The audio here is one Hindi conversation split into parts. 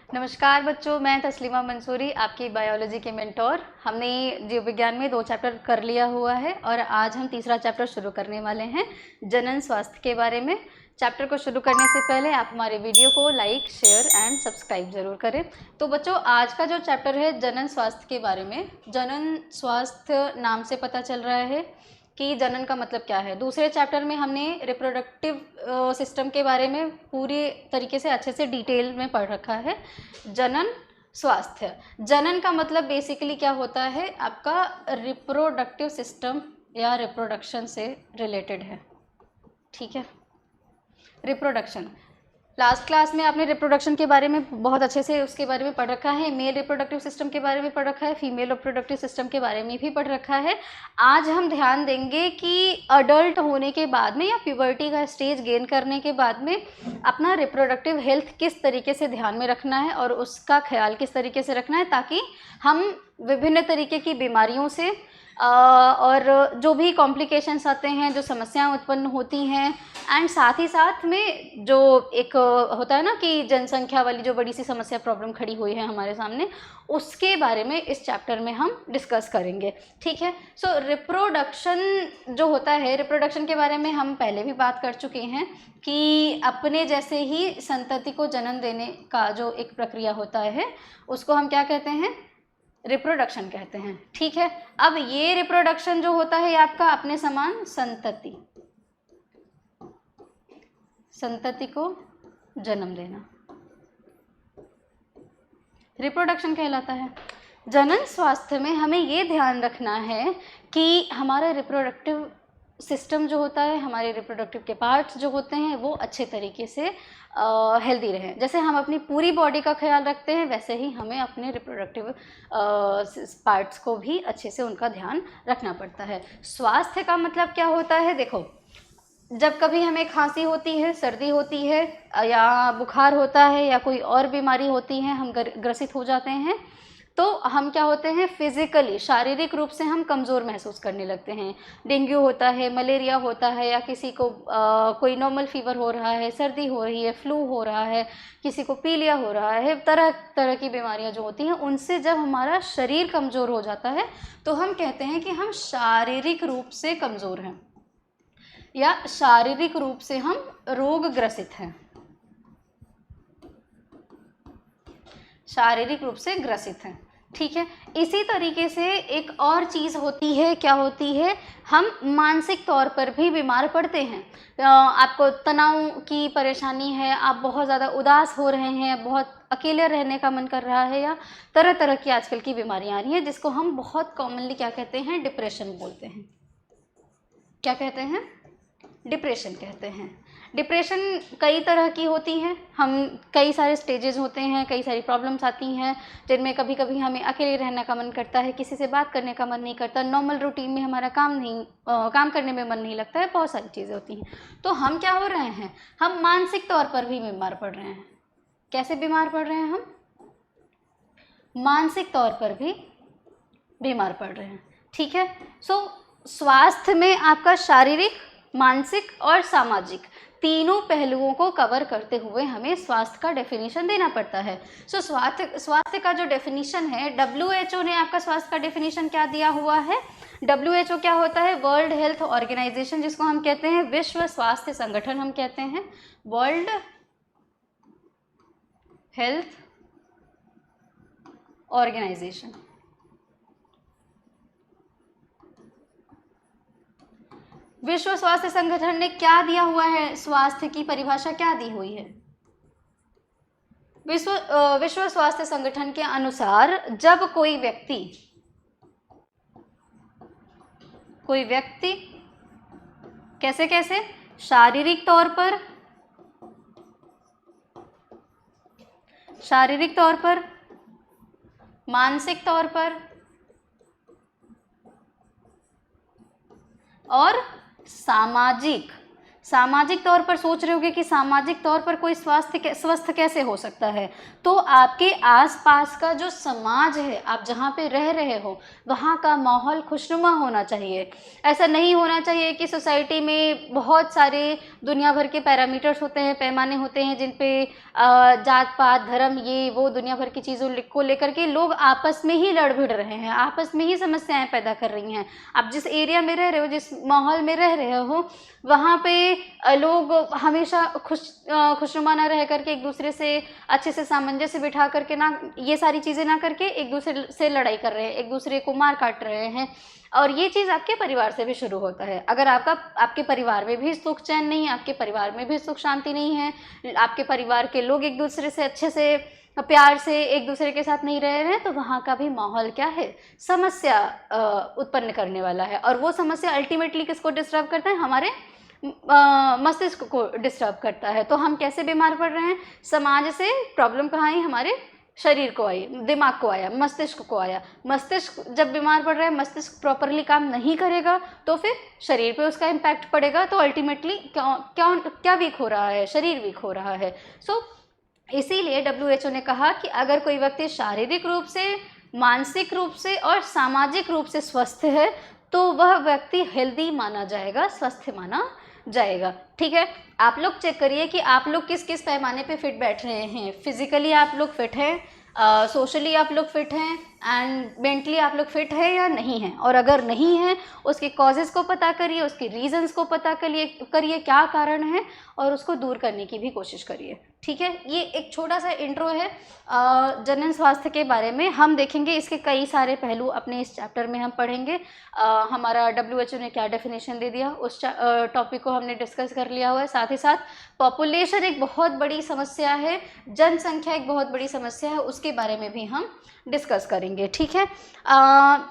नमस्कार बच्चों, मैं तस्लीमा मंसूरी, आपकी बायोलॉजी के मेंटोर। हमने जीव विज्ञान में 2 चैप्टर कर लिया हुआ है और आज हम तीसरा चैप्टर शुरू करने वाले हैं जनन स्वास्थ्य के बारे में। चैप्टर को शुरू करने से पहले आप हमारे वीडियो को लाइक, शेयर एंड सब्सक्राइब ज़रूर करें। तो बच्चों, आज का जो चैप्टर है जनन स्वास्थ्य के बारे में, जनन स्वास्थ्य नाम से पता चल रहा है कि जनन का मतलब क्या है। दूसरे चैप्टर में हमने रिप्रोडक्टिव सिस्टम के बारे में पूरी तरीके से अच्छे से डिटेल में पढ़ रखा है। जनन स्वास्थ्य, जनन का मतलब बेसिकली क्या होता है, आपका रिप्रोडक्टिव सिस्टम या रिप्रोडक्शन से रिलेटेड है। ठीक है, रिप्रोडक्शन। लास्ट क्लास में आपने रिप्रोडक्शन के बारे में बहुत अच्छे से उसके बारे में पढ़ रखा है, मेल रिप्रोडक्टिव सिस्टम के बारे में पढ़ रखा है, फीमेल रिप्रोडक्टिव सिस्टम के बारे में भी पढ़ रखा है। आज हम ध्यान देंगे कि अडल्ट होने के बाद में या प्यूबर्टी का स्टेज गेन करने के बाद में अपना रिप्रोडक्टिव हेल्थ किस तरीके से ध्यान में रखना है और उसका ख्याल किस तरीके से रखना है, ताकि हम विभिन्न तरीके की बीमारियों से और जो भी कॉम्प्लिकेशंस आते हैं, जो समस्याएं उत्पन्न होती हैं, एंड साथ ही साथ में जो एक होता है ना कि जनसंख्या वाली जो बड़ी सी समस्या प्रॉब्लम खड़ी हुई है हमारे सामने, उसके बारे में इस चैप्टर में हम डिस्कस करेंगे। ठीक है, सो रिप्रोडक्शन जो होता है, रिप्रोडक्शन के बारे में हम पहले भी बात कर चुके हैं कि अपने जैसे ही संतति को जन्म देने का जो एक प्रक्रिया होता है उसको हम क्या कहते हैं, रिप्रोडक्शन कहते हैं। ठीक है, अब ये रिप्रोडक्शन जो होता है आपका अपने समान संतति, संतति को जन्म देना, रिप्रोडक्शन कहलाता है। जनन स्वास्थ्य में हमें ये ध्यान रखना है कि हमारा रिप्रोडक्टिव सिस्टम जो होता है, हमारे रिप्रोडक्टिव के पार्ट्स जो होते हैं वो अच्छे तरीके से हेल्दी रहें। जैसे हम अपनी पूरी बॉडी का ख्याल रखते हैं, वैसे ही हमें अपने रिप्रोडक्टिव पार्ट्स को भी अच्छे से उनका ध्यान रखना पड़ता है। स्वास्थ्य का मतलब क्या होता है, देखो, जब कभी हमें खांसी होती है, सर्दी होती है या बुखार होता है या कोई और बीमारी होती है, हम ग्रसित हो जाते हैं, तो हम क्या होते हैं, फिजिकली शारीरिक रूप से हम कमज़ोर महसूस करने लगते हैं। डेंगू होता है, मलेरिया होता है, या किसी को कोई नॉर्मल फीवर हो रहा है, सर्दी हो रही है, फ्लू हो रहा है, किसी को पीलिया हो रहा है, तरह तरह की बीमारियां जो होती हैं, उनसे जब हमारा शरीर कमज़ोर हो जाता है तो हम कहते हैं कि हम शारीरिक रूप से कमज़ोर हैं या शारीरिक रूप से हम रोगग्रसित हैं, शारीरिक रूप से ग्रसित हैं। ठीक है, इसी तरीके से एक और चीज़ होती है, क्या होती है, हम मानसिक तौर पर भी बीमार पड़ते हैं। आपको तनाव की परेशानी है, आप बहुत ज़्यादा उदास हो रहे हैं, बहुत अकेले रहने का मन कर रहा है, या तरह तरह की आजकल की बीमारियां आ रही हैं, जिसको हम बहुत कॉमनली क्या कहते हैं, डिप्रेशन बोलते हैं। क्या कहते हैं, डिप्रेशन कहते हैं। डिप्रेशन कई तरह की होती हैं, हम कई सारे स्टेजेस होते हैं, कई सारी प्रॉब्लम्स आती हैं, जिनमें कभी कभी हमें अकेले रहने का मन करता है, किसी से बात करने का मन नहीं करता, नॉर्मल रूटीन में हमारा काम करने में मन नहीं लगता है, बहुत सारी चीज़ें होती हैं। तो हम क्या हो रहे हैं, हम मानसिक तौर पर भी बीमार पड़ रहे हैं। कैसे बीमार पड़ रहे हैं हम, मानसिक तौर पर भी बीमार पड़ रहे हैं। ठीक है, सो स्वास्थ्य में आपका शारीरिक, मानसिक और सामाजिक तीनों पहलुओं को कवर करते हुए हमें स्वास्थ्य का डेफिनेशन देना पड़ता है। सो स्वास्थ्य का जो डेफिनेशन है, WHO ने आपका स्वास्थ्य का डेफिनेशन क्या दिया हुआ है। WHO क्या होता है, वर्ल्ड हेल्थ ऑर्गेनाइजेशन, जिसको हम कहते हैं विश्व स्वास्थ्य संगठन, हम कहते हैं वर्ल्ड हेल्थ ऑर्गेनाइजेशन। विश्व स्वास्थ्य संगठन ने क्या दिया हुआ है, स्वास्थ्य की परिभाषा क्या दी हुई है। विश्व स्वास्थ्य संगठन के अनुसार जब कोई व्यक्ति कैसे कैसे, शारीरिक तौर पर, मानसिक तौर पर और सामाजिक तौर पर सोच रहे होगे कि सामाजिक तौर पर कोई स्वस्थ कैसे हो सकता है, तो आपके आसपास का जो समाज है, आप जहाँ पे रह रहे हो वहाँ का माहौल खुशनुमा होना चाहिए। ऐसा नहीं होना चाहिए कि सोसाइटी में बहुत सारे दुनिया भर के पैरामीटर्स होते हैं, पैमाने होते हैं, जिन पे जात पात धर्म ये वो दुनिया भर की चीज़ों को लेकर के लोग आपस में ही लड़ भिड़ रहे हैं, आपस में ही समस्याएं पैदा कर रही हैं। आप जिस एरिया में रह रहे हो, जिस माहौल में रह रहे हो, वहाँ पे लोग हमेशा खुशनुमा ना रह करके एक दूसरे से अच्छे से सामंजस्य बिठा करके ना, ये सारी चीज़ें ना करके एक दूसरे से लड़ाई कर रहे हैं, एक दूसरे को मार काट रहे हैं। और ये चीज़ आपके परिवार से भी शुरू होता है। अगर आपके परिवार में भी सुख चैन नहीं है, आपके परिवार में भी सुख शांति नहीं है, आपके परिवार के लोग एक दूसरे से अच्छे से प्यार से एक दूसरे के साथ नहीं रह रहे हैं, तो वहाँ का भी माहौल क्या है, समस्या उत्पन्न करने वाला है। और वो समस्या अल्टीमेटली किसको डिस्टर्ब करता है, हमारे मस्तिष्क को डिस्टर्ब करता है। तो हम कैसे बीमार पड़ रहे हैं, समाज से प्रॉब्लम कहाँ आई, हमारे शरीर को आई, दिमाग को आया, मस्तिष्क को आया। मस्तिष्क जब बीमार पड़ रहा है, मस्तिष्क प्रॉपरली काम नहीं करेगा तो फिर शरीर पे उसका इम्पैक्ट पड़ेगा। तो अल्टीमेटली क्या वीक हो रहा है, शरीर वीक हो रहा है। सो इसीलिए WHO ने कहा कि अगर कोई व्यक्ति शारीरिक रूप से, मानसिक रूप से और सामाजिक रूप से स्वस्थ है तो वह व्यक्ति हेल्दी माना जाएगा, स्वस्थ माना जाएगा। ठीक है, आप लोग चेक करिए कि आप लोग किस किस पैमाने पे फिट बैठ रहे हैं। फिजिकली आप लोग फिट हैं, सोशली आप लोग फिट हैं, एंड मेंटली आप लोग फिट है या नहीं हैं। और अगर नहीं है, उसके कॉजेज़ को पता करिए, उसके रीजंस को पता करिए क्या कारण है, और उसको दूर करने की भी कोशिश करिए। ठीक है, ये एक छोटा सा इंट्रो है जनन स्वास्थ्य के बारे में। हम देखेंगे इसके कई सारे पहलू अपने इस चैप्टर में हम पढ़ेंगे। हमारा WHO ने क्या डेफिनेशन दे दिया, उस टॉपिक को हमने डिस्कस कर लिया हुआ है। साथ ही साथ पॉपुलेशन एक बहुत बड़ी समस्या है, जनसंख्या एक बहुत बड़ी समस्या है, उसके बारे में भी हम डिस्कस करेंगे। ठीक है,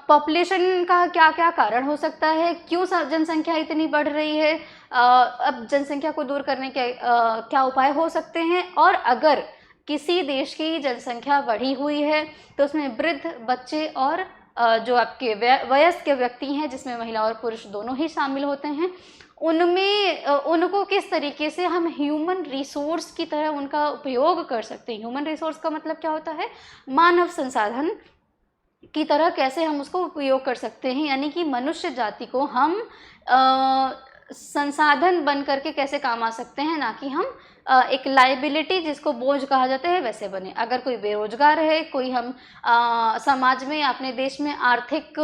पॉपुलेशन का क्या क्या कारण हो सकता है, क्यों जनसंख्या इतनी बढ़ रही है, अब जनसंख्या को दूर करने के क्या उपाय हो सकते हैं, और अगर किसी देश की जनसंख्या बढ़ी हुई है तो उसमें वृद्ध, बच्चे और जो आपके वयस्क व्यक्ति हैं, जिसमें महिला और पुरुष दोनों ही शामिल होते हैं, उनमें उनको किस तरीके से हम ह्यूमन रिसोर्स की तरह उनका उपयोग कर सकते हैं। ह्यूमन रिसोर्स का मतलब क्या होता है, मानव संसाधन की तरह कैसे हम उसको उपयोग कर सकते हैं, यानी कि मनुष्य जाति को हम संसाधन बन करके कैसे काम आ सकते हैं, ना कि हम एक लाइबिलिटी, जिसको बोझ कहा जाता है, वैसे बने। अगर कोई बेरोजगार है, कोई हम समाज में, अपने देश में आर्थिक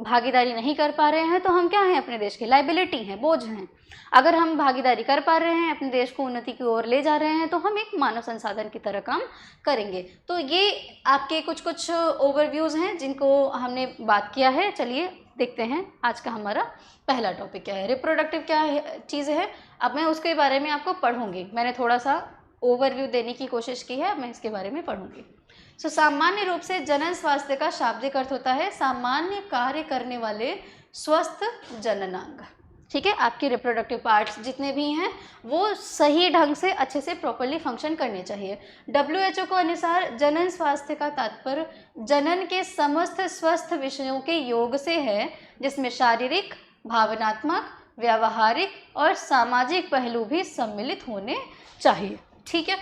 भागीदारी नहीं कर पा रहे हैं, तो हम क्या हैं, अपने देश के लाइबिलिटी हैं, बोझ हैं। अगर हम भागीदारी कर पा रहे हैं, अपने देश को उन्नति की ओर ले जा रहे हैं, तो हम एक मानव संसाधन की तरह काम करेंगे। तो ये आपके कुछ ओवरव्यूज़ हैं जिनको हमने बात किया है। चलिए देखते हैं आज का हमारा पहला टॉपिक क्या है, रिप्रोडक्टिव क्या चीज़ है। अब मैं उसके बारे में आपको पढ़ूंगी, मैंने थोड़ा सा ओवरव्यू देने की कोशिश की है, अब मैं इसके बारे में पढ़ूंगी। सामान्य रूप से जनन स्वास्थ्य का शाब्दिक अर्थ होता है सामान्य कार्य करने वाले स्वस्थ जननांग। ठीक है, आपके रिप्रोडक्टिव पार्ट्स जितने भी हैं वो सही ढंग से, अच्छे से, प्रॉपरली फंक्शन करने चाहिए। WHO के अनुसार जनन स्वास्थ्य का तात्पर्य जनन के समस्त स्वस्थ विषयों के योग से है, जिसमें शारीरिक, भावनात्मक, व्यावहारिक और सामाजिक पहलू भी सम्मिलित होने चाहिए। ठीक है,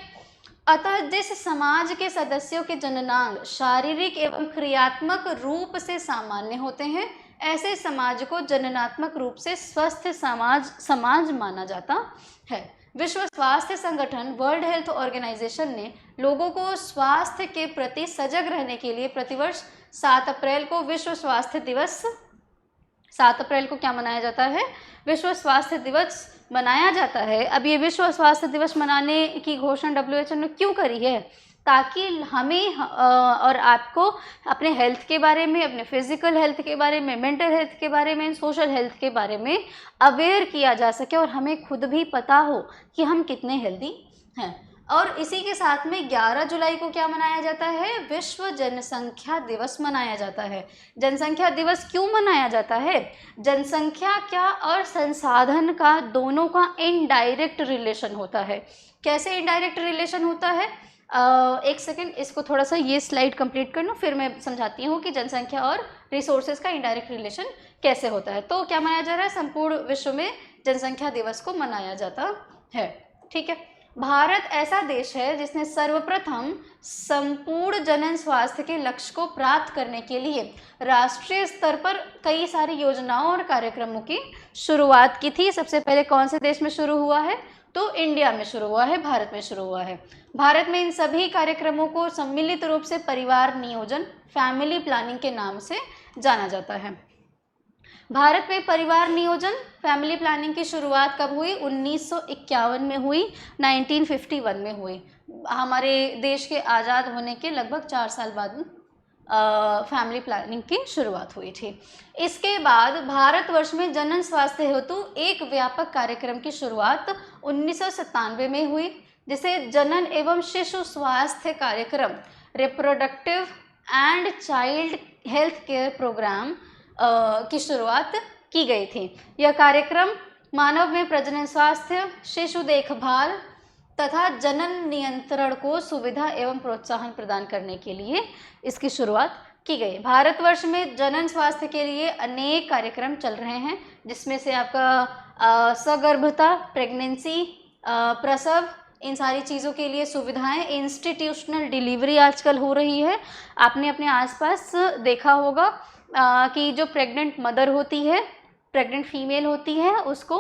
अतः जिस समाज के सदस्यों के जननांग शारीरिक एवं क्रियात्मक रूप से सामान्य होते हैं, ऐसे समाज को जननात्मक रूप से स्वस्थ समाज माना जाता है। विश्व स्वास्थ्य संगठन, वर्ल्ड हेल्थ ऑर्गेनाइजेशन ने लोगों को स्वास्थ्य के प्रति सजग रहने के लिए प्रतिवर्ष 7 अप्रैल को विश्व स्वास्थ्य दिवस, 7 अप्रैल को क्या मनाया जाता है, विश्व स्वास्थ्य दिवस मनाया जाता है। अब ये विश्व स्वास्थ्य दिवस मनाने की घोषणा WHO ने क्यों करी है, ताकि हमें और आपको अपने हेल्थ के बारे में, अपने फिजिकल हेल्थ के बारे में, मेंटल हेल्थ के बारे में, सोशल हेल्थ के बारे में अवेयर किया जा सके, और हमें खुद भी पता हो कि हम कितने हेल्दी हैं। और इसी के साथ में 11 जुलाई को क्या मनाया जाता है, विश्व जनसंख्या दिवस मनाया जाता है। जनसंख्या दिवस क्यों मनाया जाता है, जनसंख्या क्या और संसाधन का, दोनों का इनडायरेक्ट रिलेशन होता है। कैसे इनडायरेक्ट रिलेशन होता है, एक सेकेंड, इसको थोड़ा सा ये स्लाइड कंप्लीट कर लूँ, फिर मैं समझाती हूँ कि जनसंख्या और रिसोर्सेज का इनडायरेक्ट रिलेशन कैसे होता है। तो क्या माना जा रहा है, संपूर्ण विश्व में जनसंख्या दिवस को मनाया जाता है। ठीक है, भारत ऐसा देश है जिसने सर्वप्रथम संपूर्ण जनन स्वास्थ्य के लक्ष्य को प्राप्त करने के लिए राष्ट्रीय स्तर पर कई सारी योजनाओं और कार्यक्रमों की शुरुआत की थी। सबसे पहले कौन से देश में शुरू हुआ है? तो इंडिया में शुरू हुआ है, भारत में शुरू हुआ है। भारत में इन सभी कार्यक्रमों को सम्मिलित रूप से परिवार नियोजन, फैमिली प्लानिंग के नाम से जाना जाता है। भारत में परिवार नियोजन, फैमिली प्लानिंग की शुरुआत कब हुई? 1951 में हुई, 1951 में हुई। हमारे देश के आज़ाद होने के लगभग 4 साल बाद फैमिली प्लानिंग की शुरुआत हुई थी। इसके बाद भारतवर्ष में जनन स्वास्थ्य हेतु एक व्यापक कार्यक्रम की शुरुआत 1997 में हुई, जिसे जनन एवं शिशु स्वास्थ्य कार्यक्रम, reproductive and child health care programme की शुरुआत की गई थी। यह कार्यक्रम मानव में प्रजनन स्वास्थ्य, शिशु देखभाल तथा जनन नियंत्रण को सुविधा एवं प्रोत्साहन प्रदान करने के लिए इसकी शुरुआत की गई। भारतवर्ष में जनन स्वास्थ्य के लिए अनेक कार्यक्रम चल रहे हैं, जिसमें से आपका सगर्भता, प्रेगनेंसी, प्रसव, इन सारी चीज़ों के लिए सुविधाएं, इंस्टीट्यूशनल डिलीवरी आजकल हो रही है। आपने अपने आसपास देखा होगा कि जो प्रेग्नेंट मदर होती है, प्रेग्नेंट फीमेल होती है, उसको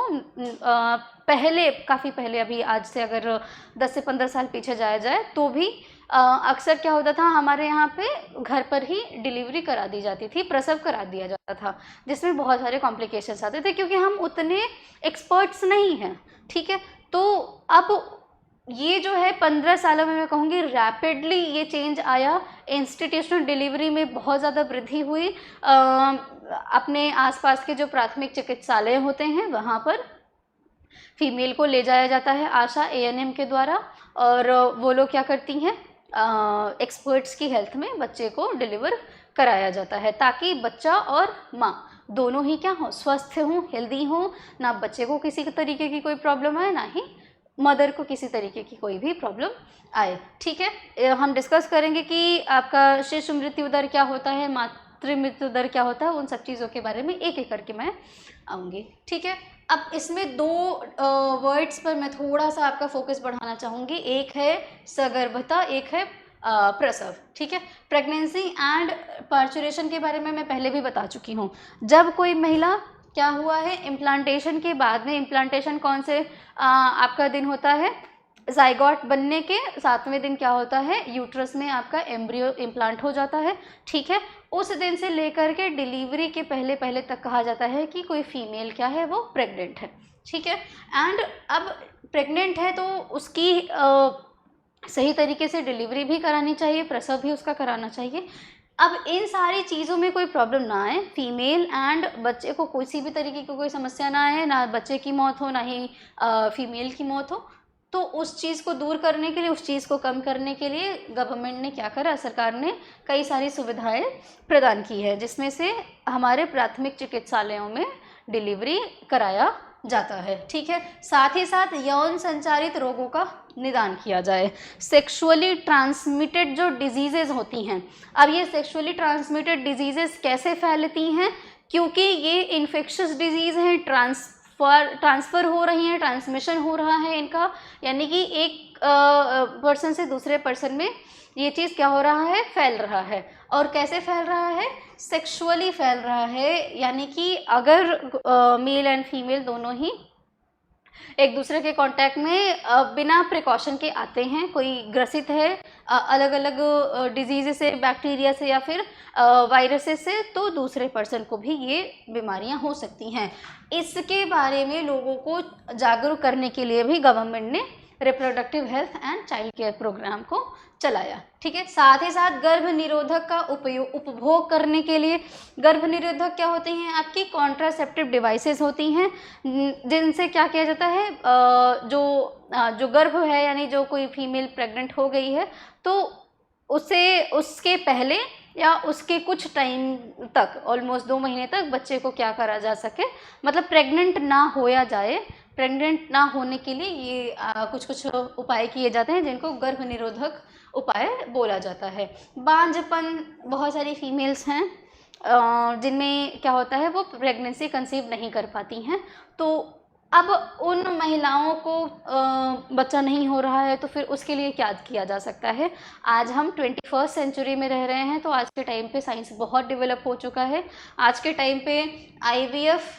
पहले, काफ़ी पहले, अभी आज से अगर 10 से 15 साल पीछे जाया जाए तो भी अक्सर क्या होता था, हमारे यहाँ पे घर पर ही डिलीवरी करा दी जाती थी, प्रसव करा दिया जाता था, जिसमें बहुत सारे कॉम्प्लिकेशंस आते थे क्योंकि हम उतने एक्सपर्ट्स नहीं हैं। ठीक है, तो अब ये जो है 15 सालों में मैं कहूँगी रैपिडली ये चेंज आया। इंस्टीट्यूशनल डिलीवरी में बहुत ज़्यादा वृद्धि हुई। अपने आसपास के जो प्राथमिक चिकित्सालय होते हैं वहाँ पर फीमेल को ले जाया जाता है आशा ANM के द्वारा, और वो लोग क्या करती हैं, एक्सपर्ट्स की हेल्थ में बच्चे को डिलीवर कराया जाता है, ताकि बच्चा और माँ दोनों ही क्या हो, स्वस्थ हों, हेल्दी हों, ना बच्चे को किसी तरीके की कोई प्रॉब्लम आए, ना ही मदर को किसी तरीके की कोई भी प्रॉब्लम आए। ठीक है, हम डिस्कस करेंगे कि आपका शिशु मृत्यु दर क्या होता है, मातृ मृत्यु दर क्या होता है, उन सब चीज़ों के बारे में एक एक करके मैं आऊँगी। ठीक है, अब इसमें दो वर्ड्स पर मैं थोड़ा सा आपका फोकस बढ़ाना चाहूँगी। एक है सगर्भता, एक है प्रसव। ठीक है, प्रेगनेंसी एंड पार्चुरेशन के बारे में मैं पहले भी बता चुकी हूँ। जब कोई महिला, क्या हुआ है, इम्प्लांटेशन के बाद में, इम्प्लांटेशन कौन से आपका दिन होता है, जाइगोट बनने के 7वें दिन क्या होता है, यूट्रस में आपका एम्ब्रियो इम्प्लांट हो जाता है। ठीक है, उस दिन से लेकर के डिलीवरी के पहले पहले तक कहा जाता है कि कोई फीमेल क्या है, वो प्रेग्नेंट है। ठीक है, एंड अब प्रेग्नेंट है तो उसकी सही तरीके से डिलीवरी भी करानी चाहिए, प्रसव भी उसका कराना चाहिए। अब इन सारी चीज़ों में कोई प्रॉब्लम ना आए, फीमेल एंड बच्चे को किसी भी तरीके की कोई समस्या ना आए, ना बच्चे की मौत हो, ना ही फीमेल की मौत हो, तो उस चीज़ को दूर करने के लिए, उस चीज़ को कम करने के लिए गवर्नमेंट ने क्या करा, सरकार ने कई सारी सुविधाएं प्रदान की है, जिसमें से हमारे प्राथमिक चिकित्सालयों में डिलीवरी कराया जाता है। ठीक है, साथ ही साथ यौन संचारित रोगों का निदान किया जाए। सेक्सुअली ट्रांसमिटेड जो डिजीज़ेज़ होती हैं, अब ये सेक्सुअली ट्रांसमिटेड डिजीज़ेज़ कैसे फैलती हैं, क्योंकि ये इन्फेक्शियस डिजीज़ हैं, ट्रांसफ़र हो रही हैं, ट्रांसमिशन हो रहा है इनका, यानी कि एक पर्सन से दूसरे पर्सन में ये चीज़ क्या हो रहा है, फैल रहा है। और कैसे फैल रहा है, सेक्सुअली फैल रहा है, यानी कि अगर मेल एंड फीमेल दोनों ही एक दूसरे के कांटेक्ट में बिना प्रिकॉशन के आते हैं, कोई ग्रसित है अलग अलग डिजीज़ से, बैक्टीरिया से या फिर वायरसेस से, तो दूसरे पर्सन को भी ये बीमारियां हो सकती हैं। इसके बारे में लोगों को जागरूक करने के लिए भी गवर्नमेंट ने reproductive health and child care program को चलाया। ठीक है, साथ ही साथ गर्भ निरोधक का उपभोग करने के लिए, गर्भ निरोधक क्या होती हैं, आपकी कॉन्ट्रासेप्टिव डिवाइसेस होती हैं, जिनसे क्या किया जाता है, जो गर्भ है, यानी जो कोई फीमेल प्रेग्नेंट हो गई है, तो उसके पहले या उसके कुछ टाइम तक, ऑलमोस्ट 2 महीने तक बच्चे को क्या करा जा सके, मतलब प्रेग्नेंट ना होया जाए, प्रेग्नेंट ना होने के लिए ये कुछ उपाय किए जाते हैं, जिनको गर्भ निरोधक उपाय बोला जाता है। बांझपन, बहुत सारी फीमेल्स हैं जिनमें क्या होता है, वो प्रेगनेंसी कंसीव नहीं कर पाती हैं, तो अब उन महिलाओं को बच्चा नहीं हो रहा है तो फिर उसके लिए क्या किया जा सकता है। आज हम 21st सेंचुरी में रह रहे हैं, तो आज के टाइम पे साइंस बहुत डेवलप हो चुका है। आज के टाइम पे आईवीएफ,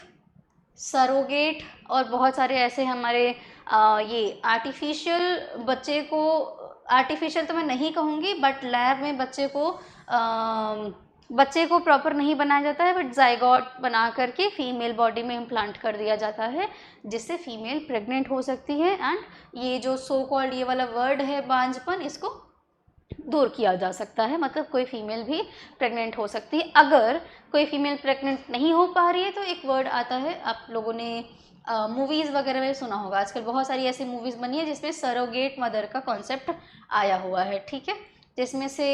सरोगेट और बहुत सारे ऐसे हमारे ये आर्टिफिशियल बच्चे को, आर्टिफिशियल तो मैं नहीं कहूँगी बट लैब में बच्चे को प्रॉपर नहीं बनाया जाता है, बट जाइगोट बना करके फीमेल बॉडी में इम्प्लांट कर दिया जाता है, जिससे फीमेल प्रेग्नेंट हो सकती है। एंड ये जो सो कॉल्ड ये वाला वर्ड है बांझपन, इसको दूर किया जा सकता है। मतलब कोई फीमेल भी प्रेग्नेंट हो सकती है। अगर कोई फीमेल प्रेग्नेंट नहीं हो पा रही है तो एक वर्ड आता है, आप लोगों ने मूवीज़ वगैरह में सुना होगा, आजकल बहुत सारी ऐसी मूवीज़ बनी है जिसमें सरोगेट मदर का कॉन्सेप्ट आया हुआ है, ठीक है। जिसमें से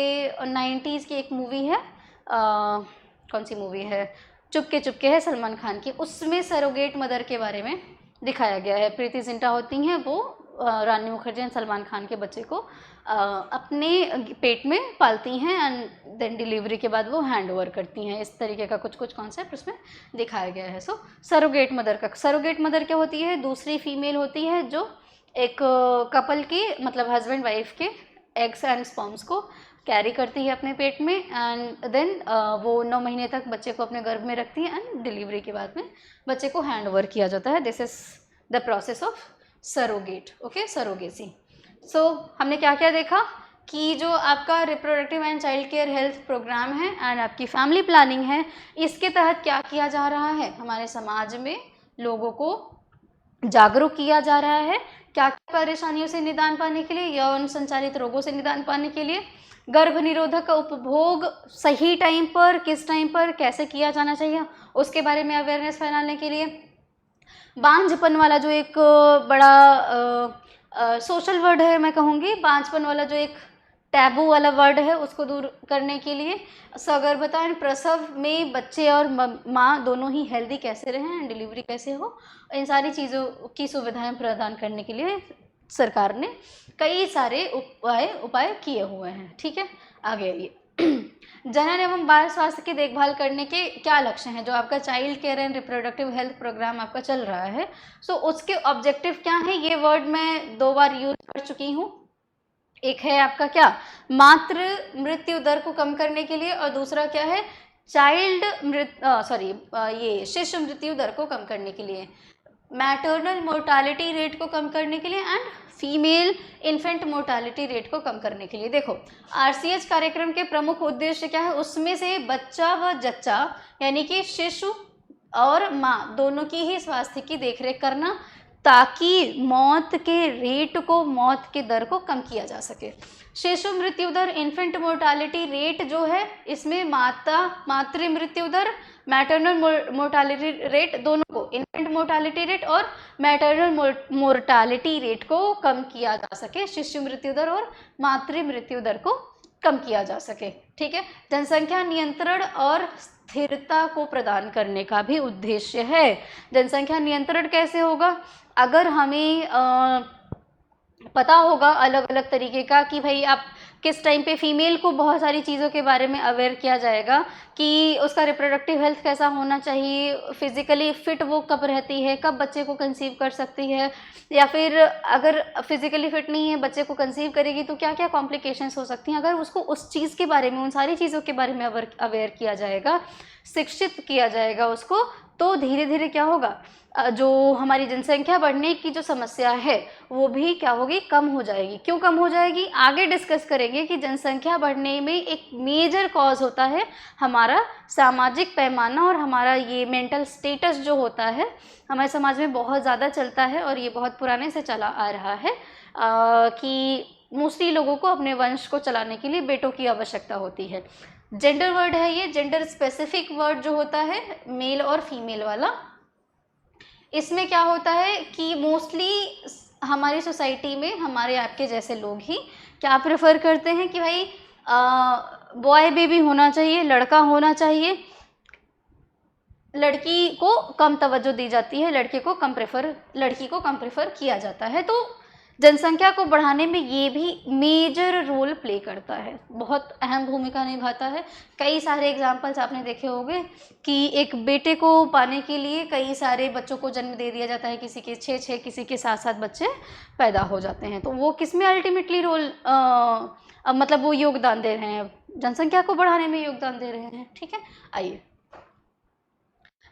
90s की एक मूवी है, कौन सी मूवी है, चुपके चुपके है, सलमान खान की, उसमें सरोगेट मदर के बारे में दिखाया गया है। प्रीति जिंटा होती हैं, वो रानी मुखर्जी सलमान खान के बच्चे को अपने पेट में पालती हैं एंड देन डिलीवरी के बाद वो हैंड ओवर करती हैं। इस तरीके का कुछ कॉन्सेप्ट उसमें दिखाया गया है। सो सरोगेट मदर क्या होती है, दूसरी फीमेल होती है जो एक कपल के, मतलब हस्बैंड वाइफ के एग्स एंड स्पर्म्स को कैरी करती है अपने पेट में एंड देन वो 9 महीने तक बच्चे को अपने गर्भ में रखती है एंड डिलीवरी के बाद में बच्चे को हैंड ओवर किया जाता है। This is the process of surrogate, okay, surrogacy. So हमने क्या क्या देखा कि जो आपका reproductive and child care health programme है एंड आपकी फैमिली प्लानिंग है, इसके तहत क्या किया जा रहा है, हमारे समाज में लोगों को जागरूक किया जा रहा है क्या क्या परेशानियों से निदान पाने के लिए, यौन संचालित रोगों से निदान पाने के लिए, गर्भ निरोधक का उपभोग सही टाइम पर, किस टाइम पर, कैसे किया जाना चाहिए, उसके बारे में अवेयरनेस फैलाने के लिए, बांझपन वाला जो एक बड़ा सोशल वर्ड है, मैं कहूँगी बांझपन वाला जो एक टैबू वाला वर्ड है, उसको दूर करने के लिए, सगर्भता एंड प्रसव में बच्चे और माँ दोनों ही हेल्दी कैसे रहें, डिलीवरी कैसे हो, इन सारी चीज़ों की सुविधाएं प्रदान करने के लिए सरकार ने कई सारे उपाय किए हुए हैं, ठीक है। आगे आइए। जनन एवं बाल स्वास्थ्य की देखभाल करने के क्या लक्ष्य हैं, जो आपका child care and reproductive health program आपका चल रहा है, सो उसके ऑब्जेक्टिव क्या है, ये वर्ड मैं 2 बार यूज कर चुकी हूँ। एक है आपका क्या, मातृ मृत्यु दर को कम करने के लिए, और दूसरा क्या है, ये शिशु मृत्यु दर को कम करने के लिए, मैटरनल मोर्टालिटी रेट को कम करने के लिए and female infant mortality rate को कम करने के लिए। देखो आरसीएच कार्यक्रम के प्रमुख उद्देश्य क्या है, उसमें से बच्चा व जच्चा यानी कि शिशु और माँ दोनों की ही स्वास्थ्य की देखरेख करना, ताकि मौत के दर को कम किया जा सके। शिशु मृत्यु दर, इन्फेंट मोर्टालिटी रेट जो है, इसमें मातृ मृत्यु दर, मैटरनल मोर्टालिटी रेट, दोनों को, इन्फेंट मोर्टालिटी रेट और मैटरनल मोर्टालिटी रेट को कम किया जा सके, शिशु मृत्यु दर और मातृ मृत्यु दर को कम किया जा सके, ठीक है। जनसंख्या नियंत्रण और स्थिरता को प्रदान करने का भी उद्देश्य है। जनसंख्या नियंत्रण कैसे होगा, अगर हमें पता होगा अलग अलग तरीके का कि भाई आप किस टाइम पे फीमेल को बहुत सारी चीज़ों के बारे में अवेयर किया जाएगा कि उसका रिप्रोडक्टिव हेल्थ कैसा होना चाहिए, फिजिकली फिट वो कब रहती है, कब बच्चे को कंसीव कर सकती है, या फिर अगर फिजिकली फिट नहीं है बच्चे को कंसीव करेगी तो क्या क्या कॉम्प्लिकेशंस हो सकती हैं। अगर उसको उस चीज़ के बारे में, उन सारी चीज़ों के बारे में अवेयर किया जाएगा, शिक्षित किया जाएगा उसको, तो धीरे धीरे क्या होगा, जो हमारी जनसंख्या बढ़ने की जो समस्या है वो भी क्या होगी, कम हो जाएगी। क्यों कम हो जाएगी, आगे डिस्कस करेंगे कि जनसंख्या बढ़ने में एक मेजर कॉज होता है हमारा सामाजिक पैमाना और हमारा ये मेंटल स्टेटस जो होता है हमारे समाज में बहुत ज़्यादा चलता है, और ये बहुत पुराने से चला आ रहा है कि मोस्टली लोगों को अपने वंश को चलाने के लिए बेटों की आवश्यकता होती है। जेंडर वर्ड है ये, जेंडर स्पेसिफिक वर्ड जो होता है मेल और फीमेल वाला, इसमें क्या होता है कि मोस्टली हमारी सोसाइटी में हमारे आपके जैसे लोग ही क्या प्रेफर करते हैं कि भाई बॉय बेबी होना चाहिए, लड़का होना चाहिए, लड़की को कम तवज्जो दी जाती है, लड़की को कम प्रेफर किया जाता है। तो जनसंख्या को बढ़ाने में ये भी मेजर रोल प्ले करता है, बहुत अहम भूमिका निभाता है। कई सारे एग्जाम्पल्स आपने देखे होंगे कि एक बेटे को पाने के लिए कई सारे बच्चों को जन्म दे दिया जाता है, किसी के 6 किसी के 7 बच्चे पैदा हो जाते हैं। तो वो किस में अल्टीमेटली रोल मतलब वो योगदान दे रहे हैं, जनसंख्या को बढ़ाने में योगदान दे रहे हैं। ठीक है, आइए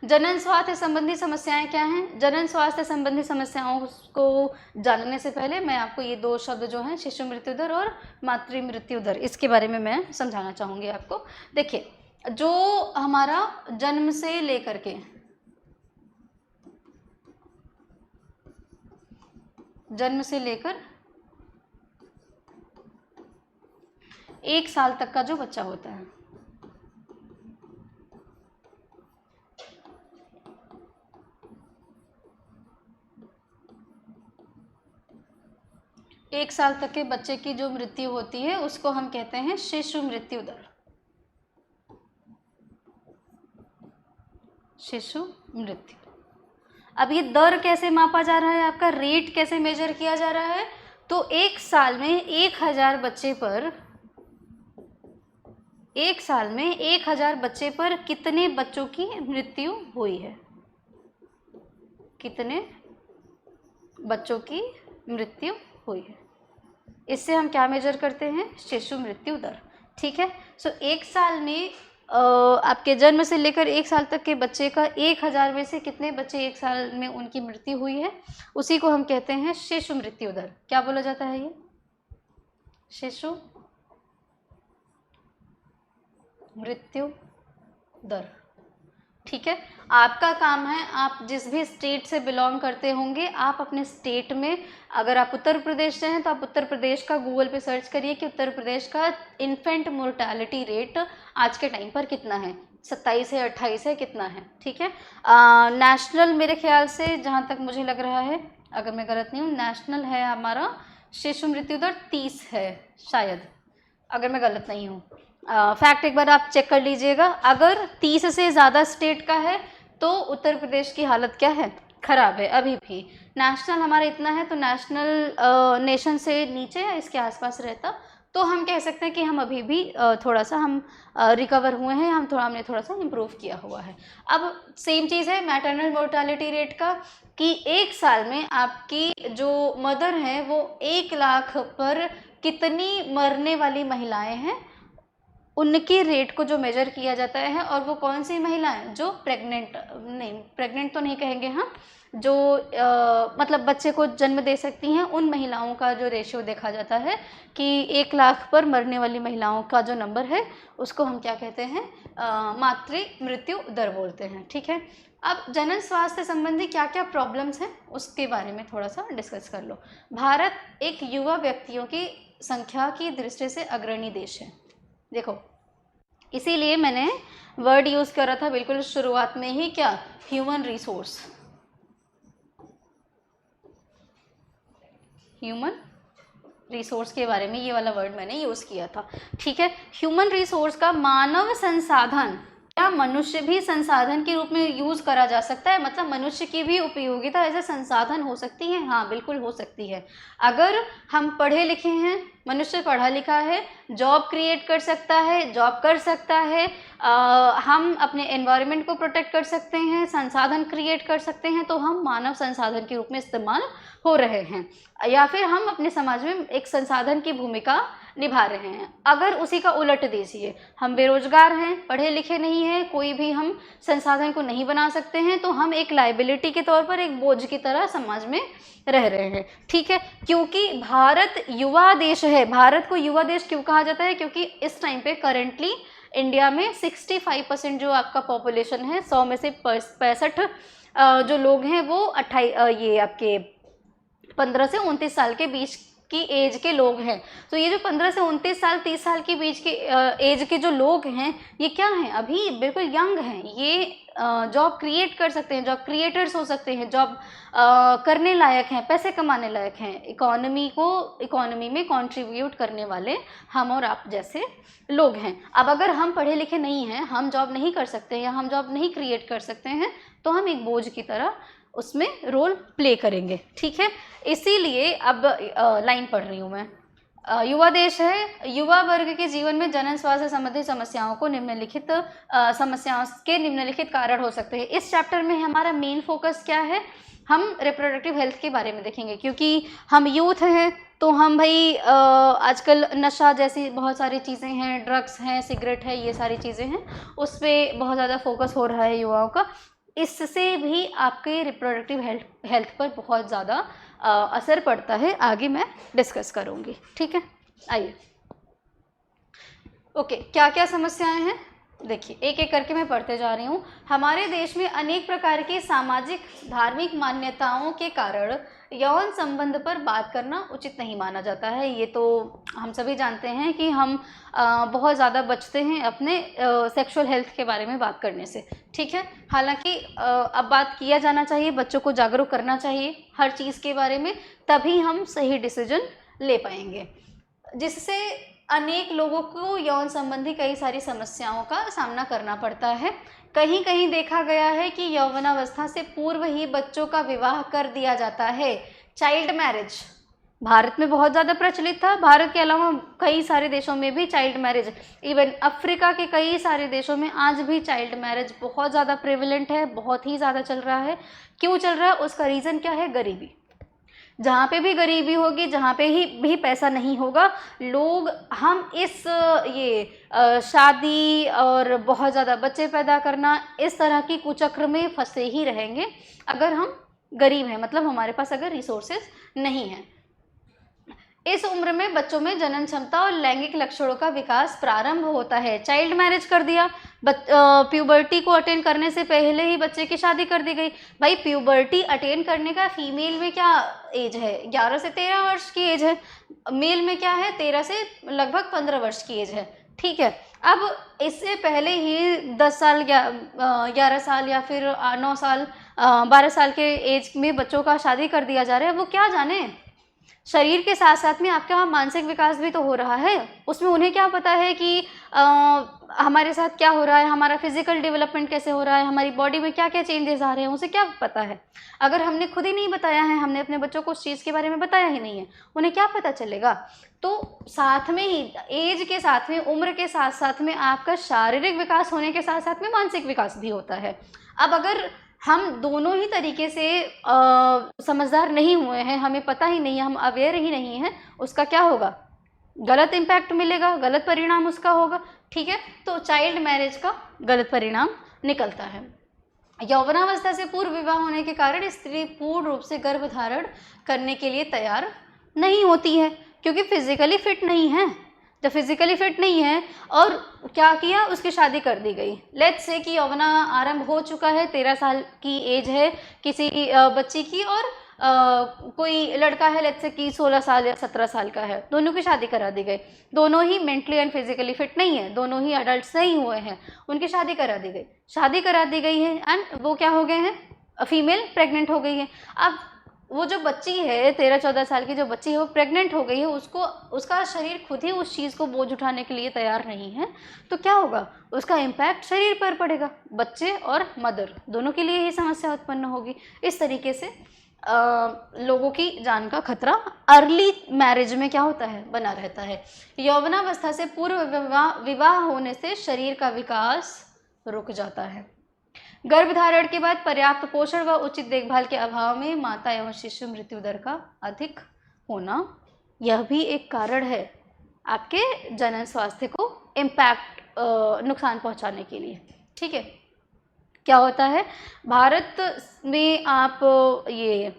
जनन स्वास्थ्य संबंधी समस्याएं क्या हैं। जनन स्वास्थ्य संबंधी समस्याओं को जानने से पहले मैं आपको ये 2 शब्द जो हैं, शिशु मृत्यु दर और मातृ मृत्यु दर, इसके बारे में मैं समझाना चाहूँगी आपको। देखिए, जो हमारा जन्म से लेकर के एक साल तक का जो बच्चा होता है, एक साल तक के बच्चे की जो मृत्यु होती है उसको हम कहते हैं शिशु मृत्यु दर। शिशु मृत्यु। अब ये दर कैसे मापा जा रहा है, आपका रेट कैसे मेजर किया जा रहा है, तो एक साल में 1000 बच्चे पर कितने बच्चों की मृत्यु हुई है, कितने बच्चों की मृत्यु हुई है, इससे हम क्या मेजर करते हैं, शिशु मृत्यु दर। ठीक है, सो एक साल में आपके जन्म से लेकर 1 साल तक के बच्चे का 1000 में से कितने बच्चे 1 साल में उनकी मृत्यु हुई है, उसी को हम कहते हैं शिशु मृत्यु दर। क्या बोला जाता है, ये शिशु मृत्यु दर। ठीक है, आपका काम है, आप जिस भी स्टेट से बिलोंग करते होंगे, आप अपने स्टेट में, अगर आप उत्तर प्रदेश से हैं तो आप उत्तर प्रदेश का गूगल पे सर्च करिए कि उत्तर प्रदेश का इन्फेंट मोर्टालिटी रेट आज के टाइम पर कितना है, 27 है, 28 है, कितना है। ठीक है, नेशनल मेरे ख्याल से, जहाँ तक मुझे लग रहा है, अगर मैं गलत नहीं हूँ, नेशनल है हमारा शिशु मृत्यु दर 30 है शायद, अगर मैं गलत नहीं हूँ। फैक्ट एक बार आप चेक कर लीजिएगा। अगर 30 से ज़्यादा स्टेट का है तो उत्तर प्रदेश की हालत क्या है, ख़राब है अभी भी। नेशनल हमारा इतना है, तो नेशनल नेशन से नीचे या इसके आसपास रहता तो हम कह सकते हैं कि हम अभी भी थोड़ा सा हम रिकवर हुए हैं, हमने थोड़ा सा इम्प्रूव किया हुआ है। अब सेम चीज़ है मैटरनल मोर्टालिटी रेट का, कि 1 साल में आपकी जो मदर हैं वो 1 लाख पर कितनी मरने वाली महिलाएं हैं, उनके रेट को जो मेजर किया जाता है। और वो कौन सी महिलाएं, जो प्रेग्नेंट तो नहीं कहेंगे हम, जो मतलब बच्चे को जन्म दे सकती हैं, उन महिलाओं का जो रेशियो देखा जाता है कि 1 लाख पर मरने वाली महिलाओं का जो नंबर है उसको हम क्या कहते हैं, मातृ मृत्यु दर बोलते हैं। ठीक है, अब जनन स्वास्थ्य संबंधी क्या क्या प्रॉब्लम्स हैं उसके बारे में थोड़ा सा डिस्कस कर लो। भारत एक युवा व्यक्तियों की संख्या की दृष्टि से अग्रणी देश है। देखो, इसीलिए मैंने वर्ड यूज़ करा था बिल्कुल शुरुआत में ही, क्या, ह्यूमन रिसोर्स। ह्यूमन रिसोर्स के बारे में ये वाला वर्ड मैंने यूज़ किया था। ठीक है, ह्यूमन रिसोर्स का मानव संसाधन, क्या मनुष्य भी संसाधन के रूप में यूज़ करा जा सकता है, मतलब मनुष्य की भी उपयोगिता ऐसे संसाधन हो सकती है। हाँ, बिल्कुल हो सकती है। अगर हम पढ़े लिखे हैं, मनुष्य पढ़ा लिखा है, जॉब क्रिएट कर सकता है, जॉब कर सकता है, हम अपने एनवायरनमेंट को प्रोटेक्ट कर सकते हैं, संसाधन क्रिएट कर सकते हैं, तो हम मानव संसाधन के रूप में इस्तेमाल हो रहे हैं, या फिर हम अपने समाज में एक संसाधन की भूमिका निभा रहे हैं। अगर उसी का उलट दीजिए, हम बेरोजगार हैं, पढ़े लिखे नहीं हैं, कोई भी हम संसाधन को नहीं बना सकते हैं, तो हम एक लाइबिलिटी के तौर पर, एक बोझ की तरह समाज में रह रहे हैं। ठीक है, क्योंकि भारत युवा देश है। भारत को युवा देश क्यों कहा जाता है, क्योंकि इस टाइम पे करेंटली इंडिया में 65% जो आपका पॉपुलेशन है, 100 में से 65 जो लोग हैं वो ये आपके 15 से 29 साल के बीच की एज के लोग हैं। तो ये जो 15 से 29 साल 30 साल के बीच के एज के जो लोग हैं, ये क्या हैं, अभी बिल्कुल यंग हैं। ये जॉब क्रिएट कर सकते हैं, जॉब क्रिएटर्स हो सकते हैं, जॉब करने लायक हैं, पैसे कमाने लायक हैं, इकोनॉमी में कंट्रीब्यूट करने वाले हम और आप जैसे लोग हैं। अब अगर हम पढ़े लिखे नहीं हैं, हम जॉब नहीं कर सकते या हम जॉब नहीं क्रिएट कर सकते हैं, तो हम एक बोझ की तरह उसमें रोल प्ले करेंगे। ठीक है, इसीलिए अब लाइन पढ़ रही हूँ मैं। युवा देश है, युवा वर्ग के जीवन में जनन स्वास्थ्य संबंधी समस्याओं को निम्नलिखित समस्याओं के निम्नलिखित कारण हो सकते हैं। इस चैप्टर में हमारा मेन फोकस क्या है, हम रिप्रोडक्टिव हेल्थ के बारे में देखेंगे, क्योंकि हम यूथ हैं तो हम भाई आजकल नशा जैसी बहुत सारी चीज़ें हैं, ड्रग्स हैं, सिगरेट है, ये सारी चीज़ें हैं, उस पर बहुत ज़्यादा फोकस हो रहा है युवाओं का। इससे भी आपके रिप्रोडक्टिव हेल्थ पर बहुत ज़्यादा असर पड़ता है, आगे मैं डिस्कस करूँगी। ठीक है, आइए। ओके, क्या क्या समस्याएं हैं देखिए, एक एक करके मैं पढ़ते जा रही हूँ। हमारे देश में अनेक प्रकार की सामाजिक धार्मिक मान्यताओं के कारण यौन संबंध पर बात करना उचित नहीं माना जाता है। ये तो हम सभी जानते हैं कि हम बहुत ज़्यादा बचते हैं अपने सेक्सुअल हेल्थ के बारे में बात करने से। ठीक है, हालांकि अब बात किया जाना चाहिए, बच्चों को जागरूक करना चाहिए हर चीज़ के बारे में, तभी हम सही डिसीजन ले पाएंगे, जिससे अनेक लोगों को यौन संबंधी कई सारी समस्याओं का सामना करना पड़ता है। कहीं कहीं देखा गया है कि यौवनावस्था से पूर्व ही बच्चों का विवाह कर दिया जाता है। चाइल्ड मैरिज भारत में बहुत ज़्यादा प्रचलित था, भारत के अलावा कई सारे देशों में भी चाइल्ड मैरिज, इवन अफ्रीका के कई सारे देशों में आज भी चाइल्ड मैरिज बहुत ज़्यादा प्रेवलेंट है, बहुत ही ज़्यादा चल रहा है। क्यों चल रहा है, उसका रीज़न क्या है, गरीबी। जहाँ पे भी गरीबी होगी, जहाँ पे ही भी पैसा नहीं होगा, लोग हम इस शादी और बहुत ज़्यादा बच्चे पैदा करना, इस तरह की कुचक्र में फंसे ही रहेंगे अगर हम गरीब हैं, मतलब हमारे पास अगर रिसोर्सेज नहीं हैं। इस उम्र में बच्चों में जनन क्षमता और लैंगिक लक्षणों का विकास प्रारंभ होता है। चाइल्ड मैरिज कर दिया, प्यूबर्टी को अटेन करने से पहले ही बच्चे की शादी कर दी गई। भाई प्यूबर्टी अटेन करने का फीमेल में क्या एज है, 11 से 13 वर्ष की एज है, मेल में क्या है 13 से लगभग 15 वर्ष की एज है। ठीक है, अब इससे पहले ही 10 साल या 11 साल या फिर 9 साल 12 साल के एज में बच्चों का शादी कर दिया जा रहा है। वो क्या जाने, शरीर के साथ साथ में आपका मानसिक विकास भी तो हो रहा है, उसमें उन्हें क्या पता है कि हमारे साथ क्या हो रहा है, हमारा फिजिकल डेवलपमेंट कैसे हो रहा है, हमारी बॉडी में क्या क्या चेंजेस आ रहे हैं, उसे क्या पता है। अगर हमने खुद ही नहीं बताया है, हमने अपने बच्चों को उस चीज़ के बारे में बताया ही नहीं है, उन्हें क्या पता चलेगा। तो साथ में ही एज के साथ में, उम्र के साथ साथ में आपका शारीरिक विकास होने के साथ साथ में मानसिक विकास भी होता है। अब अगर हम दोनों ही तरीके से समझदार नहीं हुए हैं, हमें पता ही नहीं है, हम अवेयर ही नहीं हैं, उसका क्या होगा, गलत इम्पैक्ट मिलेगा, गलत परिणाम उसका होगा। ठीक है, तो चाइल्ड मैरिज का गलत परिणाम निकलता है। यौवनावस्था से पूर्व विवाह होने के कारण स्त्री पूर्ण रूप से गर्भधारण करने के लिए तैयार नहीं होती है, क्योंकि फिजिकली फिट नहीं है। जब फिजिकली फिट नहीं है और क्या किया, उसकी शादी कर दी गई। लेट्स से कि यौवना आरंभ हो चुका है, 13 साल की एज है किसी बच्ची की, और कोई लड़का है लेट्स से कि 16 साल या 17 साल का है, दोनों की शादी करा दी गई। दोनों ही मेंटली एंड फिजिकली फिट नहीं है, दोनों ही अडल्ट नहीं हुए हैं, उनकी शादी करा दी गई। शादी करा दी गई है एंड वो क्या हो गए हैं, फीमेल प्रेग्नेंट हो गई है। अब वो जो बच्ची है 13-14 साल की जो बच्ची है वो प्रेग्नेंट हो गई है, उसका शरीर खुद ही उस चीज़ को बोझ उठाने के लिए तैयार नहीं है, तो क्या होगा, उसका इम्पैक्ट शरीर पर पड़ेगा, बच्चे और मदर दोनों के लिए ही समस्या उत्पन्न होगी। इस तरीके से लोगों की जान का खतरा अर्ली मैरिज में क्या होता है, बना रहता है। यौवनावस्था से पूर्व विवाह होने से शरीर का विकास रुक जाता है। गर्भधारण के बाद पर्याप्त पोषण व उचित देखभाल के अभाव में माता एवं शिशु मृत्यु दर का अधिक होना, यह भी एक कारण है आपके जनन स्वास्थ्य को इम्पैक्ट नुकसान पहुंचाने के लिए। ठीक है, क्या होता है, भारत में आप ये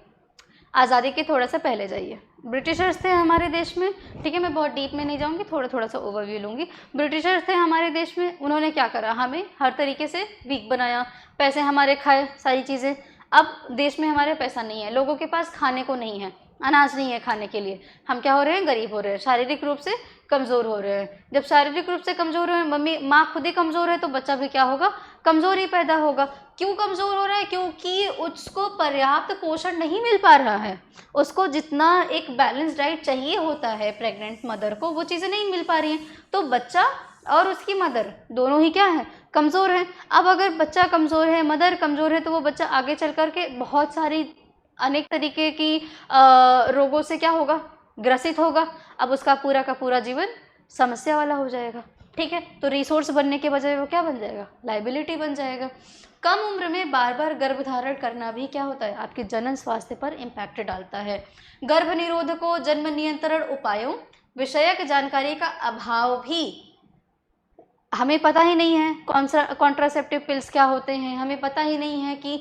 आज़ादी के थोड़ा सा पहले जाइए, ब्रिटिशर्स थे हमारे देश में। ठीक है, मैं बहुत डीप में नहीं जाऊंगी, थोड़ा सा ओवरव्यू लूँगी। ब्रिटिशर्स थे हमारे देश में, उन्होंने क्या करा, हमें हर तरीके से वीक बनाया, पैसे हमारे खाए, सारी चीज़ें। अब देश में हमारे पैसा नहीं है, लोगों के पास खाने को नहीं है, अनाज नहीं है खाने के लिए, हम क्या हो रहे हैं, गरीब हो रहे हैं, शारीरिक रूप से कमज़ोर हो रहे हैं। जब शारीरिक रूप से कमज़ोर हो रहे हैं, माँ खुद ही कमज़ोर है, तो बच्चा भी क्या होगा, कमज़ोर ही पैदा होगा। क्यों कमज़ोर हो रहा है, क्योंकि उसको पर्याप्त पोषण नहीं मिल पा रहा है, उसको जितना एक बैलेंस डाइट चाहिए होता है प्रेग्नेंट मदर को, वो चीज़ें नहीं मिल पा रही हैं, तो बच्चा और उसकी मदर दोनों ही क्या है, कमज़ोर है। अब अगर बच्चा कमज़ोर है, मदर कमज़ोर है, तो वो बच्चा आगे चल कर के बहुत सारी अनेक तरीके की रोगों से क्या होगा, ग्रसित होगा। अब उसका पूरा का पूरा जीवन समस्या वाला हो जाएगा। ठीक है, तो रिसोर्स बनने के बजाय वो क्या बन जाएगा, लाइबिलिटी बन जाएगा। कम उम्र में बार बार गर्भधारण करना भी क्या होता है, आपके जनन स्वास्थ्य पर इम्पैक्ट डालता है। गर्भ निरोधकों, जन्म नियंत्रण उपायों विषयक जानकारी का अभाव भी, हमें पता ही नहीं है कौन सा कॉन्ट्रासेप्टिव पिल्स क्या होते हैं, हमें पता ही नहीं है कि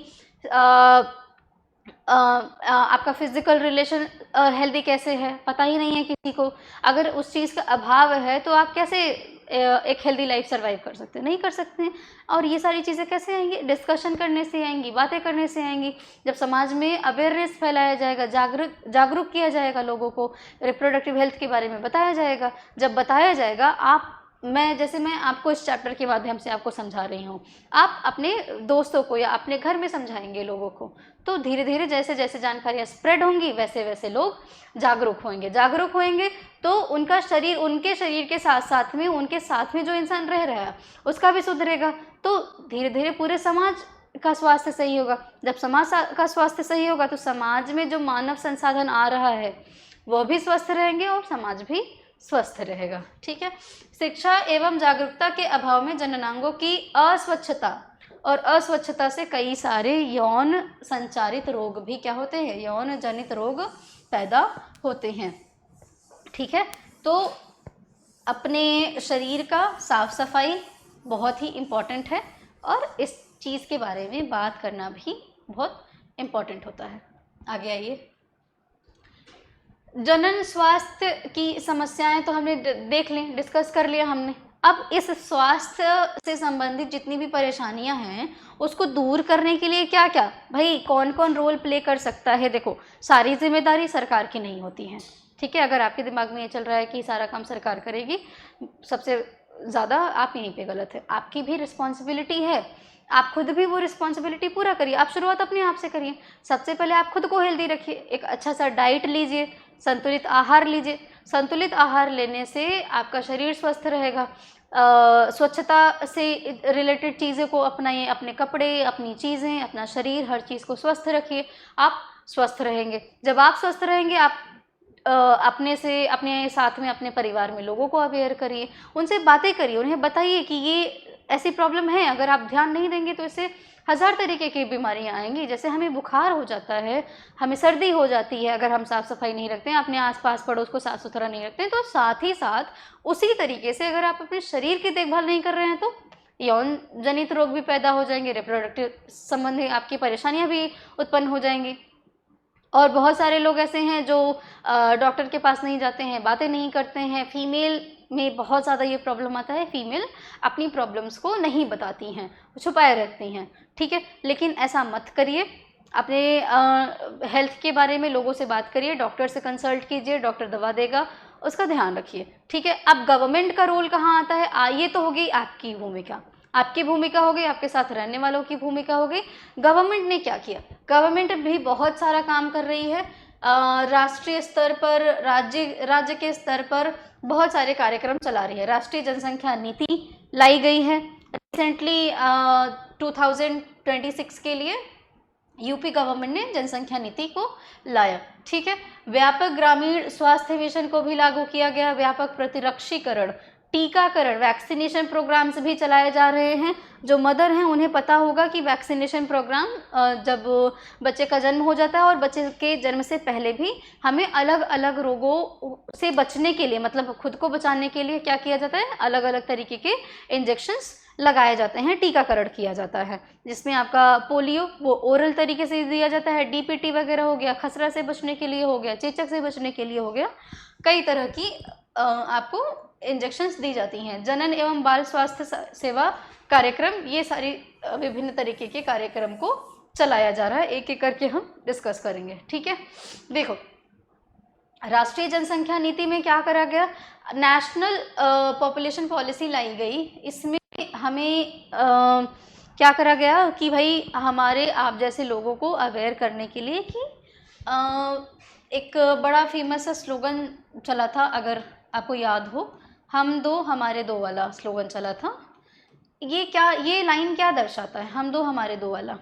आपका फिजिकल रिलेशन हेल्दी कैसे है, पता ही नहीं है किसी को। अगर उस चीज़ का अभाव है तो आप कैसे एक हेल्दी लाइफ सर्वाइव कर सकते हैं, नहीं कर सकते हैं। और ये सारी चीज़ें कैसे आएंगी, डिस्कशन करने से आएंगी, बातें करने से आएंगी। जब समाज में अवेयरनेस फैलाया जाएगा, जागरूक किया जाएगा, लोगों को रिप्रोडक्टिव हेल्थ के बारे में बताया जाएगा। जब बताया जाएगा, मैं आपको इस चैप्टर के माध्यम से आपको समझा रही हूँ, आप अपने दोस्तों को या अपने घर में समझाएंगे लोगों को, तो धीरे धीरे जैसे जैसे जानकारियाँ स्प्रेड होंगी वैसे वैसे लोग जागरूक होंगे तो उनका शरीर, उनके शरीर के साथ साथ में उनके साथ में जो इंसान रह रहा है उसका भी सुधरेगा। तो धीरे धीरे पूरे समाज का स्वास्थ्य सही होगा। जब समाज का स्वास्थ्य सही होगा तो समाज में जो मानव संसाधन आ रहा है वो भी स्वस्थ रहेंगे और समाज भी स्वस्थ रहेगा। ठीक है, शिक्षा एवं जागरूकता के अभाव में जननांगों की अस्वच्छता और अस्वच्छता से कई सारे यौन संचारित रोग भी क्या होते हैं, यौन जनित रोग पैदा होते हैं। ठीक है, तो अपने शरीर का साफ सफाई बहुत ही इम्पॉर्टेंट है और इस चीज़ के बारे में बात करना भी बहुत इम्पॉर्टेंट होता है। आगे आइए। जनन स्वास्थ्य की समस्याएं तो हमने देख ली, डिस्कस कर लिया हमने। अब इस स्वास्थ्य से संबंधित जितनी भी परेशानियां हैं उसको दूर करने के लिए क्या क्या भाई कौन कौन रोल प्ले कर सकता है। देखो, सारी जिम्मेदारी सरकार की नहीं होती है। ठीक है, अगर आपके दिमाग में ये चल रहा है कि सारा काम सरकार करेगी, सबसे ज़्यादा आप यहीं पे गलत है। आपकी भी रिस्पॉन्सिबिलिटी है, आप खुद भी वो रिस्पॉन्सिबिलिटी पूरा करिए। आप शुरुआत अपने आप से करिए। सबसे पहले आप खुद को हेल्दी रखिए, एक अच्छा सा डाइट लीजिए, संतुलित आहार लीजिए। संतुलित आहार लेने से आपका शरीर स्वस्थ रहेगा। स्वच्छता से रिलेटेड चीज़ों को अपनाइए, अपने कपड़े, अपनी चीज़ें, अपना शरीर, हर चीज़ को स्वस्थ रखिए, आप स्वस्थ रहेंगे। जब आप स्वस्थ रहेंगे, आप अपने साथ में अपने परिवार में लोगों को अवेयर करिए, उनसे बातें करिए, उन्हें बताइए कि ये ऐसी प्रॉब्लम है। अगर आप ध्यान नहीं देंगे तो इससे हज़ार तरीके की बीमारियां आएंगी। जैसे हमें बुखार हो जाता है, हमें सर्दी हो जाती है, अगर हम साफ़ सफाई नहीं रखते हैं, अपने आसपास पड़ोस को साफ़ सुथरा नहीं रखते हैं, तो साथ ही साथ उसी तरीके से अगर आप अपने शरीर की देखभाल नहीं कर रहे हैं तो यौन जनित रोग भी पैदा हो जाएंगे, रिप्रोडक्टिव संबंधी आपकी परेशानियां भी उत्पन्न हो जाएंगी। और बहुत सारे लोग ऐसे हैं जो डॉक्टर के पास नहीं जाते हैं, बातें नहीं करते हैं। फीमेल में बहुत ज़्यादा ये प्रॉब्लम आता है, फीमेल अपनी प्रॉब्लम्स को नहीं बताती हैं, छुपाए रहती हैं। ठीक है, लेकिन ऐसा मत करिए। अपने हेल्थ के बारे में लोगों से बात करिए, डॉक्टर से कंसल्ट कीजिए, डॉक्टर दवा देगा, उसका ध्यान रखिए। ठीक है, अब गवर्नमेंट का रोल कहाँ आता है, ये तो हो गई आपकी भूमिका, आपकी भूमिका हो गई, आपके साथ रहने वालों की भूमिका हो गई। गवर्नमेंट ने क्या किया, गवर्नमेंट भी बहुत सारा काम कर रही है। राष्ट्रीय स्तर पर, राज्य के स्तर पर बहुत सारे कार्यक्रम चला रही है। राष्ट्रीय जनसंख्या नीति लाई गई है रिसेंटली 2026 के लिए यूपी गवर्नमेंट ने जनसंख्या नीति को लाया। ठीक है, व्यापक ग्रामीण स्वास्थ्य मिशन को भी लागू किया गया। व्यापक प्रतिरक्षीकरण, टीकाकरण, वैक्सीनेशन प्रोग्राम्स भी चलाए जा रहे हैं। जो मदर हैं उन्हें पता होगा कि वैक्सीनेशन प्रोग्राम जब बच्चे का जन्म हो जाता है और बच्चे के जन्म से पहले भी हमें अलग अलग रोगों से बचने के लिए, मतलब खुद को बचाने के लिए क्या किया जाता है, अलग अलग तरीके के इंजेक्शंस लगाए जाते हैं, टीकाकरण किया जाता है। जिसमें आपका पोलियो वो ओरल तरीके से दिया जाता है, डीपीटी वगैरह हो गया, खसरा से बचने के लिए हो गया, चेचक से बचने के लिए हो गया, कई तरह की आपको इंजेक्शंस दी जाती हैं। जनन एवं बाल स्वास्थ्य सेवा कार्यक्रम, ये सारी विभिन्न तरीके के कार्यक्रम को चलाया जा रहा है। एक एक करके हम डिस्कस करेंगे। ठीक है, देखो, राष्ट्रीय जनसंख्या नीति में क्या करा गया, नेशनल पॉपुलेशन पॉलिसी लाई गई। इसमें हमें क्या करा गया कि भाई हमारे आप जैसे लोगों को अवेयर करने के लिए कि एक बड़ा फेमस स्लोगन चला था, अगर आपको याद हो, हम दो हमारे दो वाला स्लोगन चला था। ये लाइन क्या दर्शाता है, हम दो हमारे दो वाला?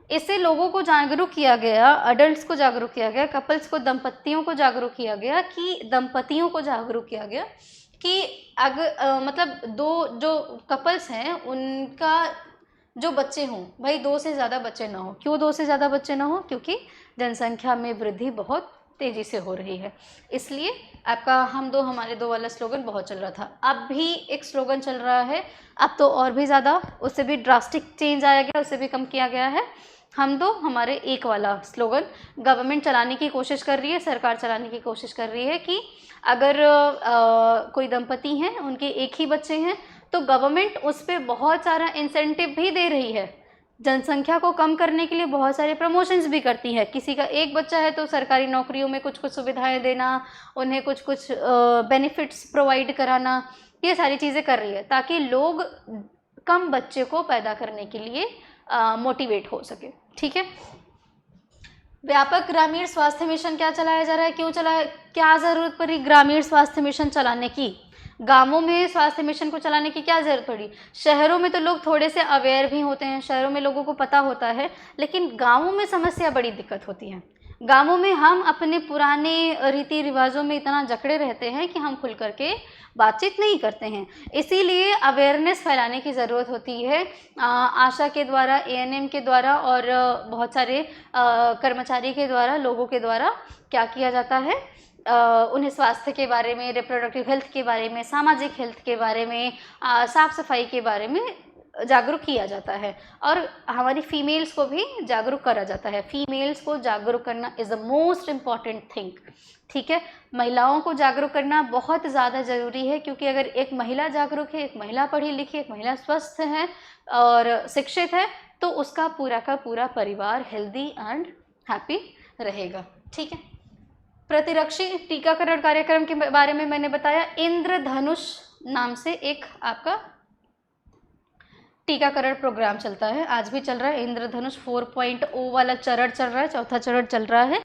इससे लोगों को जागरूक किया गया, अडल्ट्स को जागरूक किया गया, कपल्स को, दंपतियों को जागरूक किया गया कि अगर मतलब दो जो कपल्स हैं उनका जो बच्चे हों, भाई 2 से ज़्यादा बच्चे ना हो। क्यों 2 से ज़्यादा बच्चे ना हो? क्योंकि जनसंख्या में वृद्धि बहुत तेज़ी से हो रही है। इसलिए आपका हम दो हमारे दो वाला स्लोगन बहुत चल रहा था। अब भी एक स्लोगन चल रहा है, अब तो और भी ज़्यादा, उससे भी ड्रास्टिक चेंज आया गया, उससे भी कम किया गया है। हम दो हमारे एक वाला स्लोगन गवर्नमेंट चलाने की कोशिश कर रही है, सरकार चलाने की कोशिश कर रही है कि अगर कोई दंपति हैं, उनके एक ही बच्चे हैं, तो गवर्नमेंट उस पर बहुत सारा इंसेंटिव भी दे रही है। जनसंख्या को कम करने के लिए बहुत सारे प्रमोशंस भी करती है। किसी का एक बच्चा है तो सरकारी नौकरियों में कुछ कुछ सुविधाएं देना, उन्हें कुछ कुछ बेनिफिट्स प्रोवाइड कराना, ये सारी चीज़ें कर रही है ताकि लोग कम बच्चे को पैदा करने के लिए मोटिवेट हो सके। ठीक है। व्यापक ग्रामीण स्वास्थ्य मिशन क्या चलाया जा रहा है, क्यों चलाया, क्या ज़रूरत पड़ी ग्रामीण स्वास्थ्य मिशन चलाने की? गांवों में स्वास्थ्य मिशन को चलाने की क्या ज़रूरत पड़ी? शहरों में तो लोग थोड़े से अवेयर भी होते हैं, शहरों में लोगों को पता होता है, लेकिन गांवों में समस्या बड़ी दिक्कत होती है। गांवों में हम अपने पुराने रीति रिवाजों में इतना जकड़े रहते हैं कि हम खुल करके बातचीत नहीं करते हैं। इसीलिए अवेयरनेस फैलाने की ज़रूरत होती है। आशा के द्वारा, एएनएम के द्वारा और बहुत सारे कर्मचारी के द्वारा, लोगों के द्वारा क्या किया जाता है, उन्हें स्वास्थ्य के बारे में, रिप्रोडक्टिव हेल्थ के बारे में, सामाजिक हेल्थ के बारे में, साफ सफाई के बारे में जागरूक किया जाता है और हमारी फीमेल्स को भी जागरूक करा जाता है। फीमेल्स को जागरूक करना is the most important thing. ठीक है, महिलाओं को जागरूक करना बहुत ज़्यादा ज़रूरी है, क्योंकि अगर एक महिला जागरूक है, एक महिला पढ़ी लिखी, एक महिला स्वस्थ है और शिक्षित है, तो उसका पूरा का पूरा परिवार हेल्दी एंड हैप्पी रहेगा। ठीक है। प्रतिरक्षी टीकाकरण कार्यक्रम के बारे में मैंने बताया। इंद्रधनुष नाम से एक आपका टीकाकरण प्रोग्राम चलता है, आज भी चल रहा है। इंद्रधनुष 4.0 वाला चरण चल रहा है, चौथा चरण चल रहा है।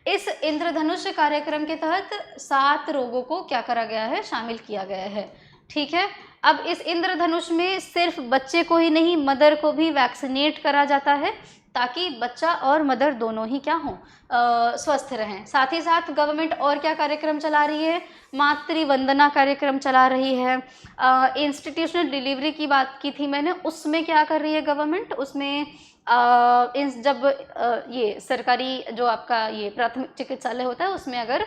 इस इंद्रधनुष कार्यक्रम के तहत 7 रोगों को क्या करा गया है, शामिल किया गया है। ठीक है। अब इस इंद्रधनुष में सिर्फ बच्चे को ही नहीं, मदर को भी वैक्सीनेट करा जाता है ताकि बच्चा और मदर दोनों ही क्या हों, स्वस्थ रहें। साथ ही साथ गवर्नमेंट और क्या कार्यक्रम चला रही है, मातृ वंदना कार्यक्रम चला रही है। इंस्टीट्यूशनल डिलीवरी की बात की थी मैंने, उसमें क्या कर रही है गवर्नमेंट, उसमें जब ये सरकारी जो आपका ये प्राथमिक चिकित्सालय होता है उसमें अगर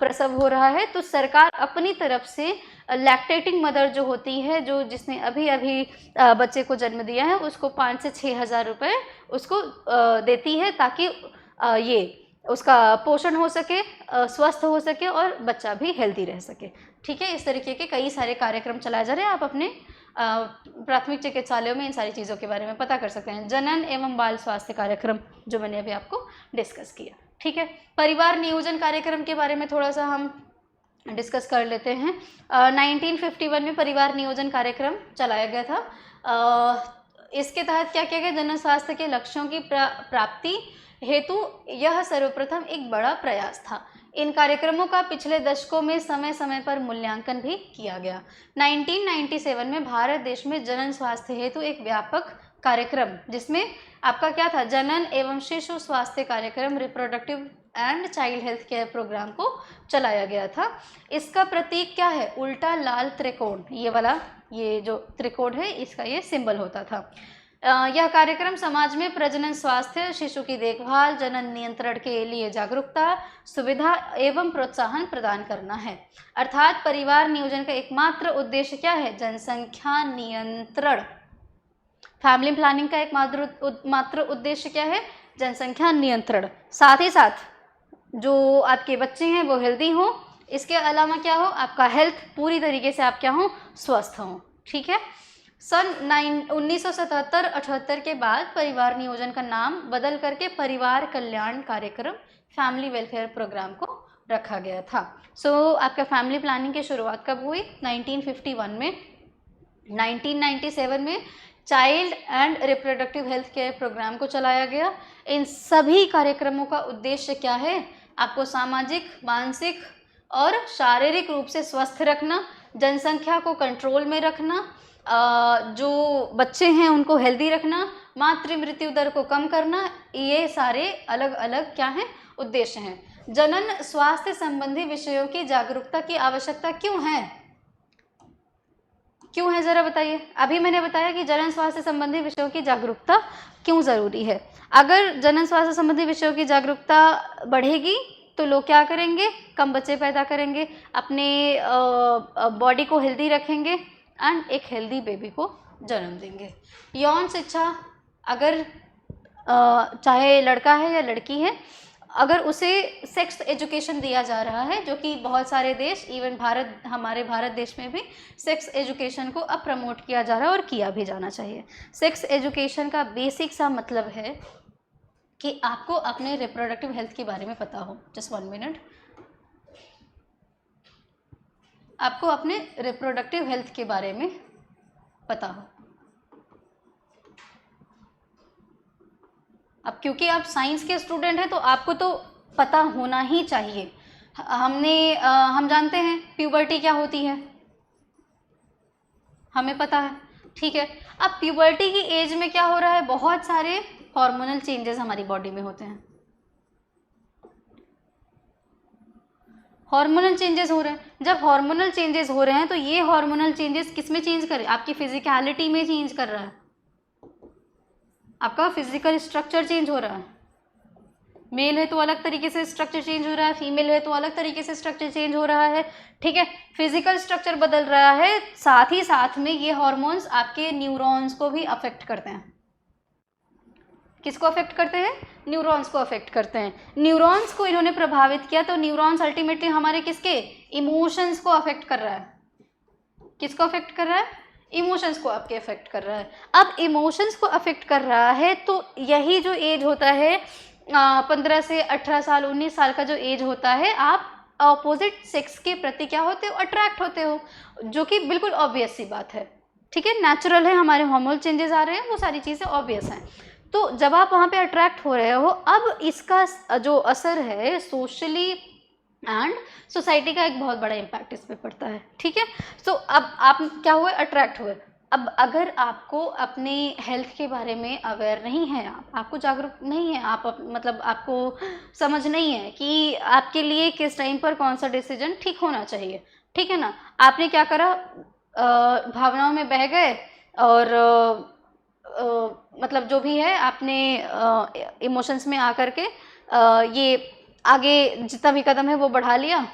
प्रसव हो रहा है तो सरकार अपनी तरफ से लैक्टेटिंग मदर जो होती है, जो जिसने अभी अभी बच्चे को जन्म दिया है, उसको 5 से 6 हज़ार रुपये उसको देती है ताकि ये उसका पोषण हो सके, स्वस्थ हो सके और बच्चा भी हेल्दी रह सके। ठीक है। इस तरीके के कई सारे कार्यक्रम चलाए जा रहे हैं, आप अपने प्राथमिक चिकित्सालयों में इन सारी चीज़ों के बारे में पता कर सकते हैं। जनन एवं बाल स्वास्थ्य कार्यक्रम जो मैंने अभी आपको डिस्कस किया। ठीक है। परिवार नियोजन कार्यक्रम के बारे में थोड़ा सा हम डिस्कस कर लेते हैं। 1951 में परिवार नियोजन कार्यक्रम चलाया गया था। इसके तहत क्या किया गया, जन स्वास्थ्य के लक्ष्यों की प्राप्ति हेतु यह सर्वप्रथम एक बड़ा प्रयास था। इन कार्यक्रमों का पिछले दशकों में समय समय पर मूल्यांकन भी किया गया। 1997 में भारत देश में जनन स्वास्थ्य हेतु एक व्यापक कार्यक्रम, जिसमें आपका क्या था, जनन एवं शिशु स्वास्थ्य कार्यक्रम, reproductive and child health care program को चलाया गया था। इसका प्रतीक क्या है, उल्टा लाल त्रिकोण, ये वाला, ये जो त्रिकोण है इसका ये सिंबल होता था। यह कार्यक्रम समाज में प्रजनन स्वास्थ्य, शिशु की देखभाल, जनन नियंत्रण के लिए जागरूकता, सुविधा एवं प्रोत्साहन प्रदान करना है। अर्थात परिवार नियोजन का एकमात्र उद्देश्य क्या है, जनसंख्या नियंत्रण। फैमिली प्लानिंग का एकमात्र उद्देश्य क्या है, जनसंख्या नियंत्रण। साथ ही साथ जो आपके बच्चे हैं वो हेल्दी हों, इसके अलावा क्या हो, आपका हेल्थ पूरी तरीके से आप क्या हो, स्वस्थ हों। ठीक है। सन 1977-78 के बाद परिवार नियोजन का नाम बदल करके परिवार कल्याण कार्यक्रम, फैमिली वेलफेयर प्रोग्राम को रखा गया था। आपका फैमिली प्लानिंग की शुरुआत कब हुई, 1951 में। 1997 में child and reproductive health care program को चलाया गया। इन सभी कार्यक्रमों का उद्देश्य क्या है, आपको सामाजिक, मानसिक और शारीरिक रूप से स्वस्थ रखना, जनसंख्या को कंट्रोल में रखना, जो बच्चे हैं उनको हेल्दी रखना, मातृ मृत्यु दर को कम करना, ये सारे अलग अलग क्या हैं, उद्देश्य हैं। जनन स्वास्थ्य संबंधी विषयों की जागरूकता की आवश्यकता क्यों है? क्यों है जरा बताइए। अभी मैंने बताया कि जनन स्वास्थ्य संबंधी विषयों की जागरूकता क्यों ज़रूरी है। अगर जनन स्वास्थ्य संबंधी विषयों की जागरूकता बढ़ेगी तो लोग क्या करेंगे, कम बच्चे पैदा करेंगे, अपने बॉडी को हेल्दी रखेंगे एंड एक हेल्दी बेबी को जन्म देंगे। यौन शिक्षा, अगर चाहे लड़का है या लड़की है, अगर उसे सेक्स एजुकेशन दिया जा रहा है, जो कि बहुत सारे देश, इवन भारत, हमारे भारत देश में भी सेक्स एजुकेशन को अब प्रमोट किया जा रहा है और किया भी जाना चाहिए। सेक्स एजुकेशन का बेसिक सा मतलब है कि आपको अपने रिप्रोडक्टिव हेल्थ के बारे में पता हो। Just 1 minute. आपको अपने रिप्रोडक्टिव हेल्थ के बारे में पता हो। अब क्योंकि आप साइंस के स्टूडेंट हैं तो आपको तो पता होना ही चाहिए। हम जानते हैं प्यूबर्टी क्या होती है, हमें पता है, ठीक है। अब प्यूबर्टी की एज में क्या हो रहा है, बहुत सारे हार्मोनल चेंजेस हमारी बॉडी में होते हैं। हार्मोनल चेंजेस हो रहे हैं। जब हार्मोनल चेंजेस हो रहे हैं तो ये हार्मोनल चेंजेस किस में चेंज करे, आपकी फिजिकलिटी में चेंज कर रहा है, आपका फिजिकल स्ट्रक्चर चेंज हो रहा है। मेल है तो अलग तरीके से स्ट्रक्चर चेंज हो रहा है, फीमेल है तो अलग तरीके से स्ट्रक्चर चेंज हो रहा है, ठीक है। फिजिकल स्ट्रक्चर बदल रहा है, साथ ही साथ में ये हार्मोन्स आपके न्यूरॉन्स को भी अफेक्ट करते हैं। किसको अफेक्ट करते हैं? न्यूरॉन्स को अफेक्ट करते हैं। न्यूरॉन्स को इन्होंने प्रभावित किया तो न्यूरॉन्स अल्टीमेटली हमारे किसके, इमोशंस को अफेक्ट कर रहा है। किसको अफेक्ट कर रहा है? इमोशंस को आपके अफेक्ट कर रहा है। अब इमोशंस को अफेक्ट कर रहा है तो यही जो एज होता है 15 से 18 साल 19 साल का जो एज होता है, आप अपोजिट सेक्स के प्रति क्या होते हो, अट्रैक्ट होते हो, जो कि बिल्कुल ऑब्वियस सी बात है, ठीक है, नेचुरल है, हमारे हार्मोनल चेंजेस आ रहे हैं, वो सारी चीज़ें ऑब्वियस हैं। तो जब आप वहाँ पे अट्रैक्ट हो रहे हो, अब इसका जो असर है सोशली एंड सोसाइटी का एक बहुत बड़ा इम्पैक्ट इस पर पड़ता है, ठीक है। तो अब आप क्या हुए, अट्रैक्ट हुए। अब अगर आपको अपने हेल्थ के बारे में अवेयर नहीं है, आपको जागरूक नहीं है, मतलब आपको समझ नहीं है कि आपके लिए किस टाइम पर कौन सा डिसीजन ठीक होना चाहिए, ठीक है ना। आपने क्या करा, भावनाओं में बह गए और मतलब जो भी है आपने इमोशंस में आकर के ये आगे जितना भी कदम है वो बढ़ा लिया।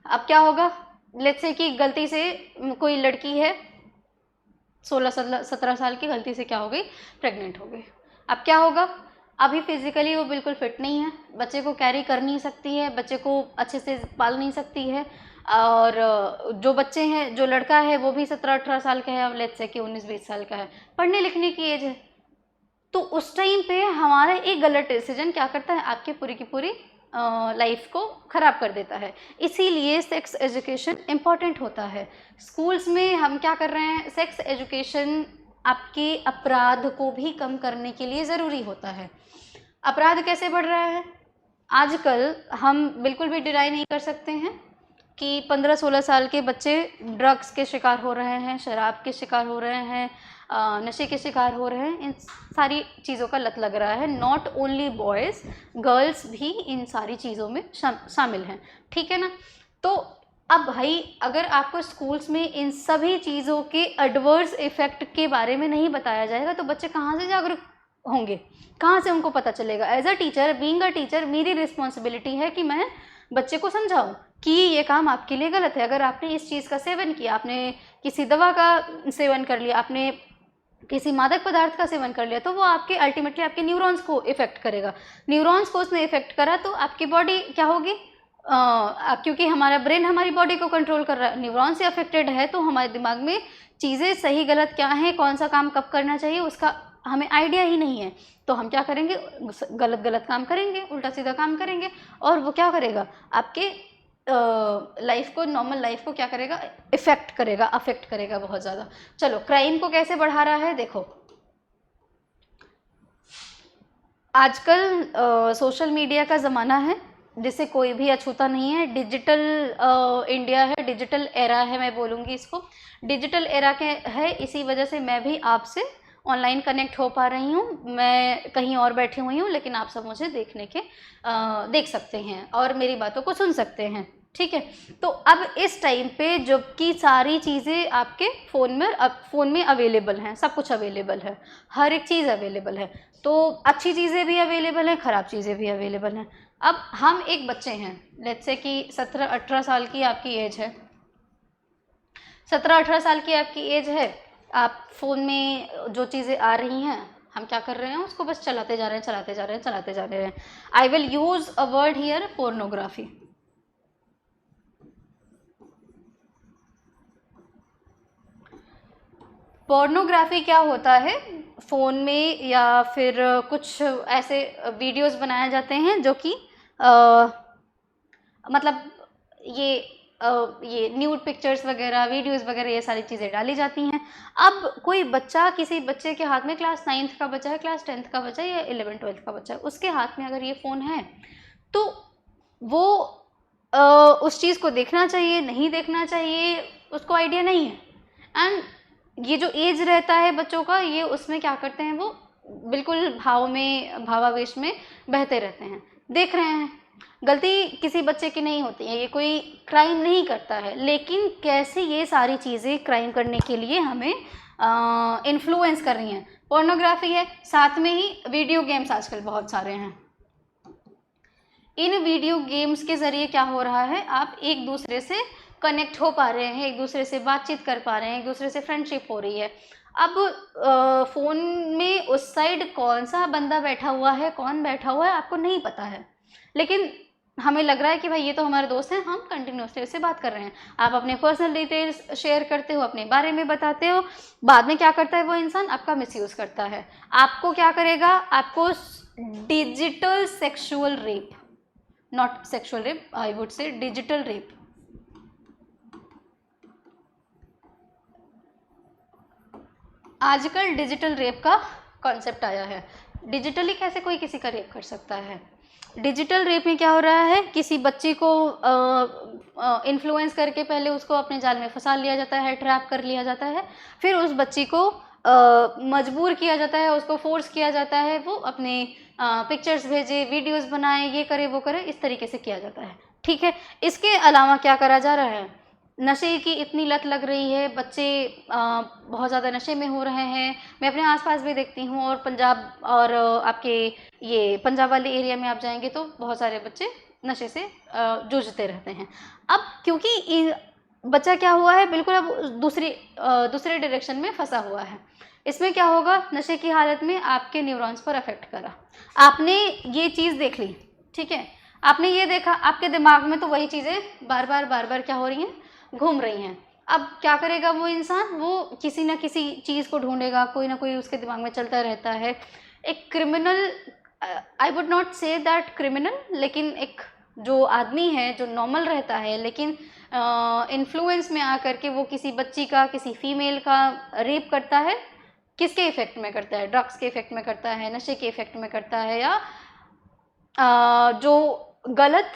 अब क्या होगा, लेट्स से कि गलती से कोई लड़की है 16-17 साल की, गलती से क्या हो गई, प्रेग्नेंट हो गई। अब क्या होगा, अभी फिजिकली वो बिल्कुल फिट नहीं है, बच्चे को कैरी कर नहीं सकती है, बच्चे को अच्छे से पाल नहीं सकती है, और जो बच्चे हैं, जो लड़का है वो भी 17-18 साल का है, अब लेट्स से कि 19-20 साल का है, पढ़ने लिखने की एज है। तो उस टाइम पे हमारा एक गलत डिसीजन क्या करता है, आपकी पूरी की पूरी लाइफ को ख़राब कर देता है। इसीलिए सेक्स एजुकेशन इम्पॉर्टेंट होता है। स्कूल्स में हम क्या कर रहे हैं, सेक्स एजुकेशन आपके अपराध को भी कम करने के लिए ज़रूरी होता है। अपराध कैसे बढ़ रहा है आजकल, हम बिल्कुल भी डिनाई नहीं कर सकते हैं कि 15-16 साल के बच्चे ड्रग्स के शिकार हो रहे हैं, शराब के शिकार हो रहे हैं, नशे के शिकार हो रहे हैं, इन सारी चीज़ों का लत लग रहा है। नॉट ओनली बॉयज़, गर्ल्स भी इन सारी चीज़ों में शामिल हैं, ठीक है ना। तो अब भाई अगर आपको स्कूल्स में इन सभी चीज़ों के एडवर्स इफ़ेक्ट के बारे में नहीं बताया जाएगा तो बच्चे कहाँ से जागरूक होंगे, कहाँ से उनको पता चलेगा। As a teacher, being a teacher, मेरी रिस्पॉन्सिबिलिटी है कि मैं बच्चे को समझाऊं कि ये काम आपके लिए गलत है। अगर आपने इस चीज़ का सेवन किया, आपने किसी दवा का सेवन कर लिया, आपने किसी मादक पदार्थ का सेवन कर लिया, तो वो आपके अल्टीमेटली आपके न्यूरॉन्स को इफेक्ट करेगा। न्यूरॉन्स को उसने इफेक्ट करा तो आपकी बॉडी क्या होगी, क्योंकि हमारा ब्रेन हमारी बॉडी को कंट्रोल कर रहा है, न्यूरॉन से अफेक्टेड है, तो हमारे दिमाग में चीज़ें सही गलत क्या है, कौन सा काम कब करना चाहिए, उसका हमें आइडिया ही नहीं है। तो हम क्या करेंगे, गलत गलत काम करेंगे, उल्टा सीधा काम करेंगे, और वो क्या करेगा, आपके लाइफ को, नॉर्मल लाइफ को क्या करेगा, इफेक्ट करेगा, अफेक्ट करेगा बहुत ज़्यादा। चलो, क्राइम को कैसे बढ़ा रहा है, देखो आजकल सोशल मीडिया का ज़माना है, जिसे कोई भी अछूता नहीं है। डिजिटल इंडिया है, डिजिटल एरा है, मैं बोलूँगी इसको डिजिटल एरा के है। इसी वजह से मैं भी आपसे ऑनलाइन कनेक्ट हो पा रही हूँ। मैं कहीं और बैठी हुई हूँ, लेकिन आप सब मुझे देख सकते हैं और मेरी बातों को सुन सकते हैं, ठीक है। तो अब इस टाइम पे जबकि सारी चीज़ें आपके फ़ोन में अवेलेबल हैं, सब कुछ अवेलेबल है, हर एक चीज़ अवेलेबल है, तो अच्छी चीज़ें भी अवेलेबल हैं, ख़राब चीज़ें भी अवेलेबल हैं। अब हम एक बच्चे हैं, लेट्स से कि 17-18 साल की आपकी एज है, 17-18 साल की आपकी एज है। आप फ़ोन में जो चीज़ें आ रही हैं, हम क्या कर रहे हैं, उसको बस चलाते जा रहे हैं, चलाते जा रहे हैं, चलाते जा रहे हैं। I will use a word here, pornography. Pornography क्या होता है, फ़ोन में या फिर कुछ ऐसे वीडियोस बनाए जाते हैं जो कि मतलब ये न्यूड पिक्चर्स वगैरह, वीडियोस वगैरह, ये सारी चीज़ें डाली जाती हैं। अब कोई बच्चा, किसी बच्चे के हाथ में, क्लास 9th का बच्चा है, क्लास 10th का बच्चा है या 11th-12th का बच्चा है, उसके हाथ में अगर ये फ़ोन है तो वो उस चीज़ को देखना चाहिए, नहीं देखना चाहिए, उसको आइडिया नहीं है। एंड ये जो एज रहता है बच्चों का, ये उसमें क्या करते हैं, वो बिल्कुल भावावेश में बहते रहते हैं, देख रहे हैं। गलती किसी बच्चे की नहीं होती है, ये कोई क्राइम नहीं करता है, लेकिन कैसे ये सारी चीज़ें क्राइम करने के लिए हमें इन्फ्लुएंस कर रही हैं। पोर्नोग्राफी है, साथ में ही वीडियो गेम्स आजकल बहुत सारे हैं। इन वीडियो गेम्स के ज़रिए क्या हो रहा है, आप एक दूसरे से कनेक्ट हो पा रहे हैं, एक दूसरे से बातचीत कर पा रहे हैं, एक दूसरे से फ्रेंडशिप हो रही है। अब फ़ोन में उस साइड कौन सा बंदा बैठा हुआ है, कौन बैठा हुआ है, आपको नहीं पता है, लेकिन हमें लग रहा है कि भाई ये तो हमारे दोस्त हैं, हम कंटिन्यूसली उससे बात कर रहे हैं। आप अपने पर्सनल डिटेल्स शेयर करते हो, अपने बारे में बताते हो, बाद में क्या करता है वो इंसान, आपका मिसयूज़ करता है। आपको क्या करेगा, आपको digital sexual rape, not sexual rape, I would say digital rape, आजकल डिजिटल रेप का कॉन्सेप्ट आया है। डिजिटली कैसे कोई किसी का रेप कर सकता है। डिजिटल रेप में क्या हो रहा है, किसी बच्ची को इन्फ्लुएंस करके पहले उसको अपने जाल में फंसा लिया जाता है, ट्रैप कर लिया जाता है, फिर उस बच्ची को मजबूर किया जाता है, उसको फोर्स किया जाता है, वो अपने पिक्चर्स भेजे, वीडियोस बनाए, ये करे वो करे, इस तरीके से किया जाता है, ठीक है। इसके अलावा क्या करा जा रहा है, नशे की इतनी लत लग रही है, बच्चे बहुत ज़्यादा नशे में हो रहे हैं। मैं अपने आसपास भी देखती हूँ, और पंजाब और आपके ये पंजाब वाले एरिया में आप जाएंगे तो बहुत सारे बच्चे नशे से जूझते रहते हैं। अब क्योंकि बच्चा क्या हुआ है, बिल्कुल अब दूसरे डायरेक्शन में फंसा हुआ है। इसमें क्या होगा, नशे की हालत में आपके न्यूरॉन्स पर अफेक्ट करा, आपने ये चीज़ देख ली, ठीक है, आपने ये देखा, आपके दिमाग में तो वही चीज़ें बार बार क्या हो रही हैं, घूम रही हैं। अब क्या करेगा वो इंसान, वो किसी ना किसी चीज़ को ढूंढेगा, कोई ना कोई उसके दिमाग में चलता रहता है। एक criminal, I would not say that criminal, लेकिन एक जो आदमी है जो नॉर्मल रहता है, लेकिन इन्फ्लुएंस में आकर के वो किसी बच्ची का, किसी फीमेल का रेप करता है, किसके इफेक्ट में करता है, ड्रग्स के इफेक्ट में करता है, नशे के इफेक्ट में करता है, या जो गलत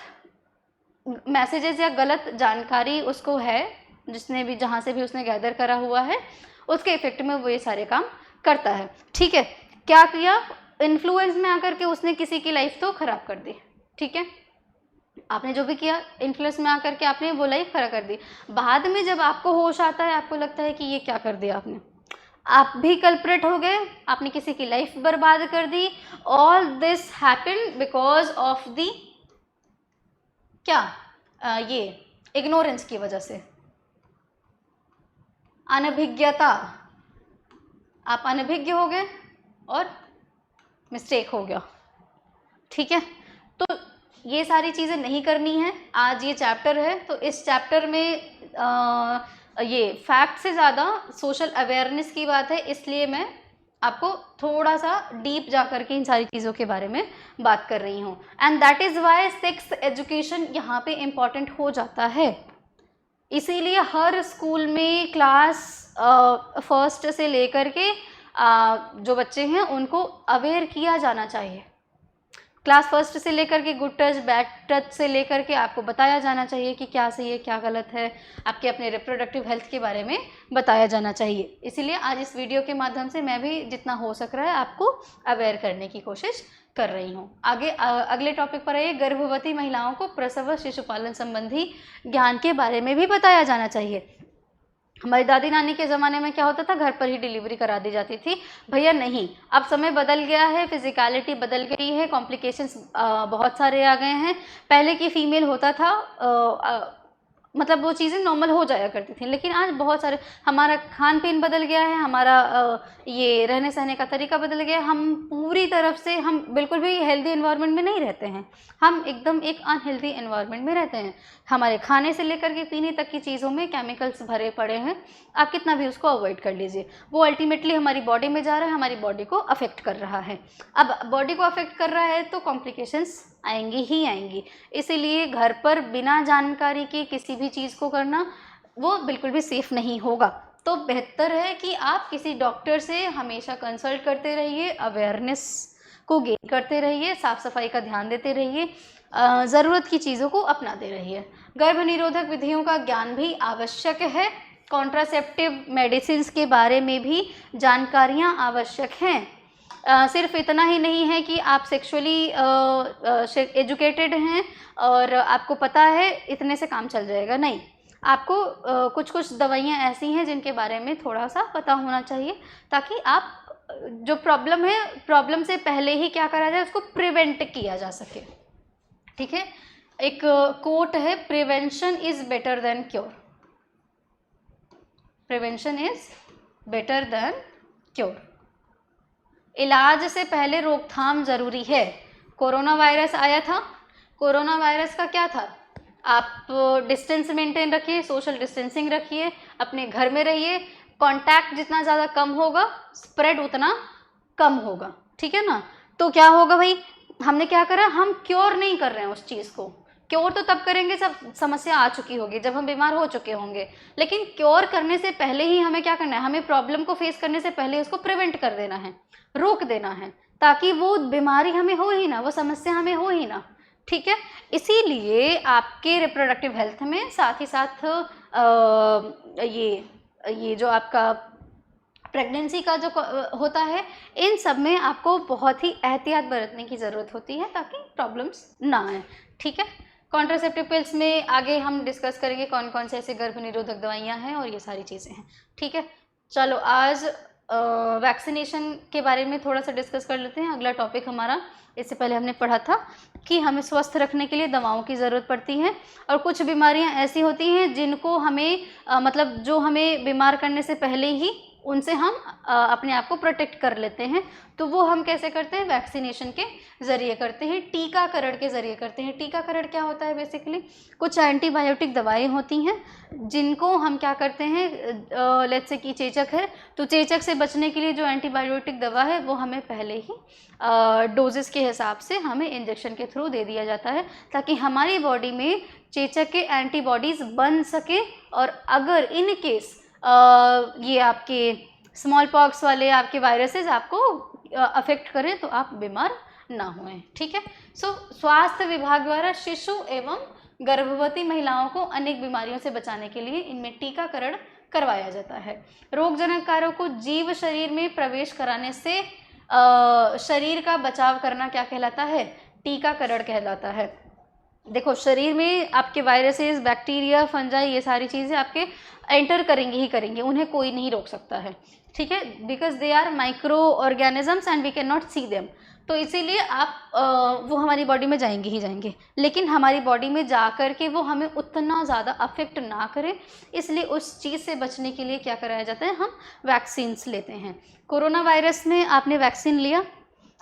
मैसेजेस या गलत जानकारी उसको है, जिसने भी, जहाँ से भी उसने गैदर करा हुआ है, उसके इफेक्ट में वो ये सारे काम करता है, ठीक है। क्या किया, इन्फ्लुएंस में आकर के उसने किसी की लाइफ तो खराब कर दी, ठीक है, आपने जो भी किया इन्फ्लुएंस में आकर के आपने वो लाइफ खराब कर दी। बाद में जब आपको होश आता है, आपको लगता है कि ये क्या कर दिया आपने, आप भी कल्प्रेट हो गए, आपने किसी की लाइफ बर्बाद कर दी। All this happened because of the क्या, ये इग्नोरेंस की वजह से, अनभिज्ञता, आप अनभिज्ञ हो गए और मिस्टेक हो गया, ठीक है। तो ये सारी चीज़ें नहीं करनी है। आज ये चैप्टर है, तो इस चैप्टर में ये फैक्ट से ज़्यादा सोशल अवेयरनेस की बात है, इसलिए मैं आपको थोड़ा सा डीप जा कर के इन सारी चीज़ों के बारे में बात कर रही हूँ। And that is why sex education यहाँ पे इम्पॉर्टेंट हो जाता है। इसीलिए हर स्कूल में क्लास फर्स्ट से लेकर के जो बच्चे हैं उनको अवेयर किया जाना चाहिए। क्लास फर्स्ट से लेकर के गुड टच बैड टच से लेकर के आपको बताया जाना चाहिए कि क्या सही है क्या गलत है, आपके अपने रिप्रोडक्टिव हेल्थ के बारे में बताया जाना चाहिए। इसीलिए आज इस वीडियो के माध्यम से मैं भी जितना हो सक रहा है आपको अवेयर करने की कोशिश कर रही हूँ। आगे अगले टॉपिक पर आइए, गर्भवती महिलाओं को प्रसव व शिशुपालन संबंधी ज्ञान के बारे में भी बताया जाना चाहिए। हमारी दादी नानी के ज़माने में क्या होता था, घर पर ही डिलीवरी करा दी जाती थी। भैया नहीं, अब समय बदल गया है, फिजिकलिटी बदल गई है, कॉम्प्लिकेशंस बहुत सारे आ गए हैं। पहले की फीमेल होता था मतलब वो चीज़ें नॉर्मल हो जाया करती थी, लेकिन आज बहुत सारे, हमारा खान पीन बदल गया है, हमारा ये रहने सहने का तरीका बदल गया है। हम पूरी तरफ से हम बिल्कुल भी हेल्दी एनवायरनमेंट में नहीं रहते हैं, हम एकदम एक अनहेल्दी एनवायरनमेंट में रहते हैं। हमारे खाने से लेकर के पीने तक की चीज़ों में केमिकल्स भरे पड़े हैं। आप कितना भी उसको अवॉइड कर लीजिए, वो अल्टीमेटली हमारी बॉडी में जा रहा है, हमारी बॉडी को अफेक्ट कर रहा है। अब बॉडी को अफेक्ट कर रहा है तो कॉम्प्लिकेशंस आएंगी ही आएंगी। इसीलिए घर पर बिना जानकारी के किसी भी चीज़ को करना वो बिल्कुल भी सेफ़ नहीं होगा। तो बेहतर है कि आप किसी डॉक्टर से हमेशा कंसल्ट करते रहिए, अवेयरनेस को गेन करते रहिए, साफ़ सफाई का ध्यान देते रहिए, ज़रूरत की चीज़ों को अपनाते रहिए। गर्भ निरोधक विधियों का ज्ञान भी आवश्यक है। कॉन्ट्रासेप्टिव मेडिसिन्स के बारे में भी जानकारियाँ आवश्यक हैं। सिर्फ इतना ही नहीं है कि आप सेक्सुअली एजुकेटेड हैं और आपको पता है इतने से काम चल जाएगा, नहीं। आपको कुछ कुछ दवाइयाँ ऐसी हैं जिनके बारे में थोड़ा सा पता होना चाहिए, ताकि आप जो प्रॉब्लम है, प्रॉब्लम से पहले ही क्या करा जाए, उसको प्रिवेंट किया जा सके। ठीक है, एक कोट है, prevention is better than cure. Prevention is better than cure. इलाज से पहले रोकथाम ज़रूरी है। कोरोना वायरस आया था, कोरोना वायरस का क्या था, आप डिस्टेंस मेंटेन रखिए, सोशल डिस्टेंसिंग रखिए, अपने घर में रहिए, कांटेक्ट जितना ज़्यादा कम होगा स्प्रेड उतना कम होगा। ठीक है ना। तो क्या होगा भाई, हमने क्या करा, हम क्योर नहीं कर रहे हैं उस चीज़ को। क्योर तो तब करेंगे जब समस्या आ चुकी होगी, जब हम बीमार हो चुके होंगे। लेकिन क्योर करने से पहले ही हमें क्या करना है, हमें प्रॉब्लम को फेस करने से पहले उसको प्रिवेंट कर देना है, रोक देना है, ताकि वो बीमारी हमें हो ही ना, वो समस्या हमें हो ही ना। ठीक है, इसीलिए आपके रिप्रोडक्टिव हेल्थ में साथ ही साथ ये जो आपका प्रेगनेंसी का जो होता है, इन सब में आपको बहुत ही एहतियात बरतने की ज़रूरत होती है, ताकि प्रॉब्लम्स ना आए। ठीक है, कॉन्ट्रासेप्टिव पिल्स में आगे हम डिस्कस करेंगे कौन कौन से ऐसे गर्भ निरोधक दवाइयाँ हैं और ये सारी चीज़ें हैं। ठीक है, चलो आज वैक्सीनेशन के बारे में थोड़ा सा डिस्कस कर लेते हैं। अगला टॉपिक हमारा, इससे पहले हमने पढ़ा था कि हमें स्वस्थ रखने के लिए दवाओं की ज़रूरत पड़ती है, और कुछ बीमारियां ऐसी होती हैं जिनको हमें मतलब जो हमें बीमार करने से पहले ही उनसे हम अपने आप को प्रोटेक्ट कर लेते हैं। तो वो हम कैसे करते हैं, वैक्सीनेशन के ज़रिए करते हैं, टीकाकरण के ज़रिए करते हैं। टीकाकरण क्या होता है, बेसिकली कुछ एंटीबायोटिक दवाएं होती हैं जिनको हम क्या करते हैं, लेट्स से कि चेचक है, तो चेचक से बचने के लिए जो एंटीबायोटिक दवा है वो हमें पहले ही डोजेस के हिसाब से हमें इंजेक्शन के थ्रू दे दिया जाता है, ताकि हमारी बॉडी में चेचक के एंटीबॉडीज़ बन सके, और अगर इन केस ये आपके स्मॉल पॉक्स वाले आपके वायरसेस आपको अफेक्ट करें तो आप बीमार ना हुए। ठीक है, सो स्वास्थ्य विभाग द्वारा शिशु एवं गर्भवती महिलाओं को अनेक बीमारियों से बचाने के लिए इनमें टीकाकरण करवाया जाता है। रोगजनक कारकों को जीव शरीर में प्रवेश कराने से शरीर का बचाव करना क्या कहलाता है, टीकाकरण कहलाता है। देखो, शरीर में आपके वायरसेस, बैक्टीरिया, फंजाई, ये सारी चीज़ें आपके एंटर करेंगी ही करेंगी, उन्हें कोई नहीं रोक सकता है। ठीक है, because they are micro organisms and we can not see them. तो इसीलिए आप वो हमारी बॉडी में जाएंगे ही जाएंगे, लेकिन हमारी बॉडी में जा कर के वो हमें उतना ज़्यादा अफेक्ट ना करें, इसलिए उस चीज़ से बचने के लिए क्या कराया जाता है, हम वैक्सीन्स लेते हैं। कोरोना वायरस में आपने वैक्सीन लिया,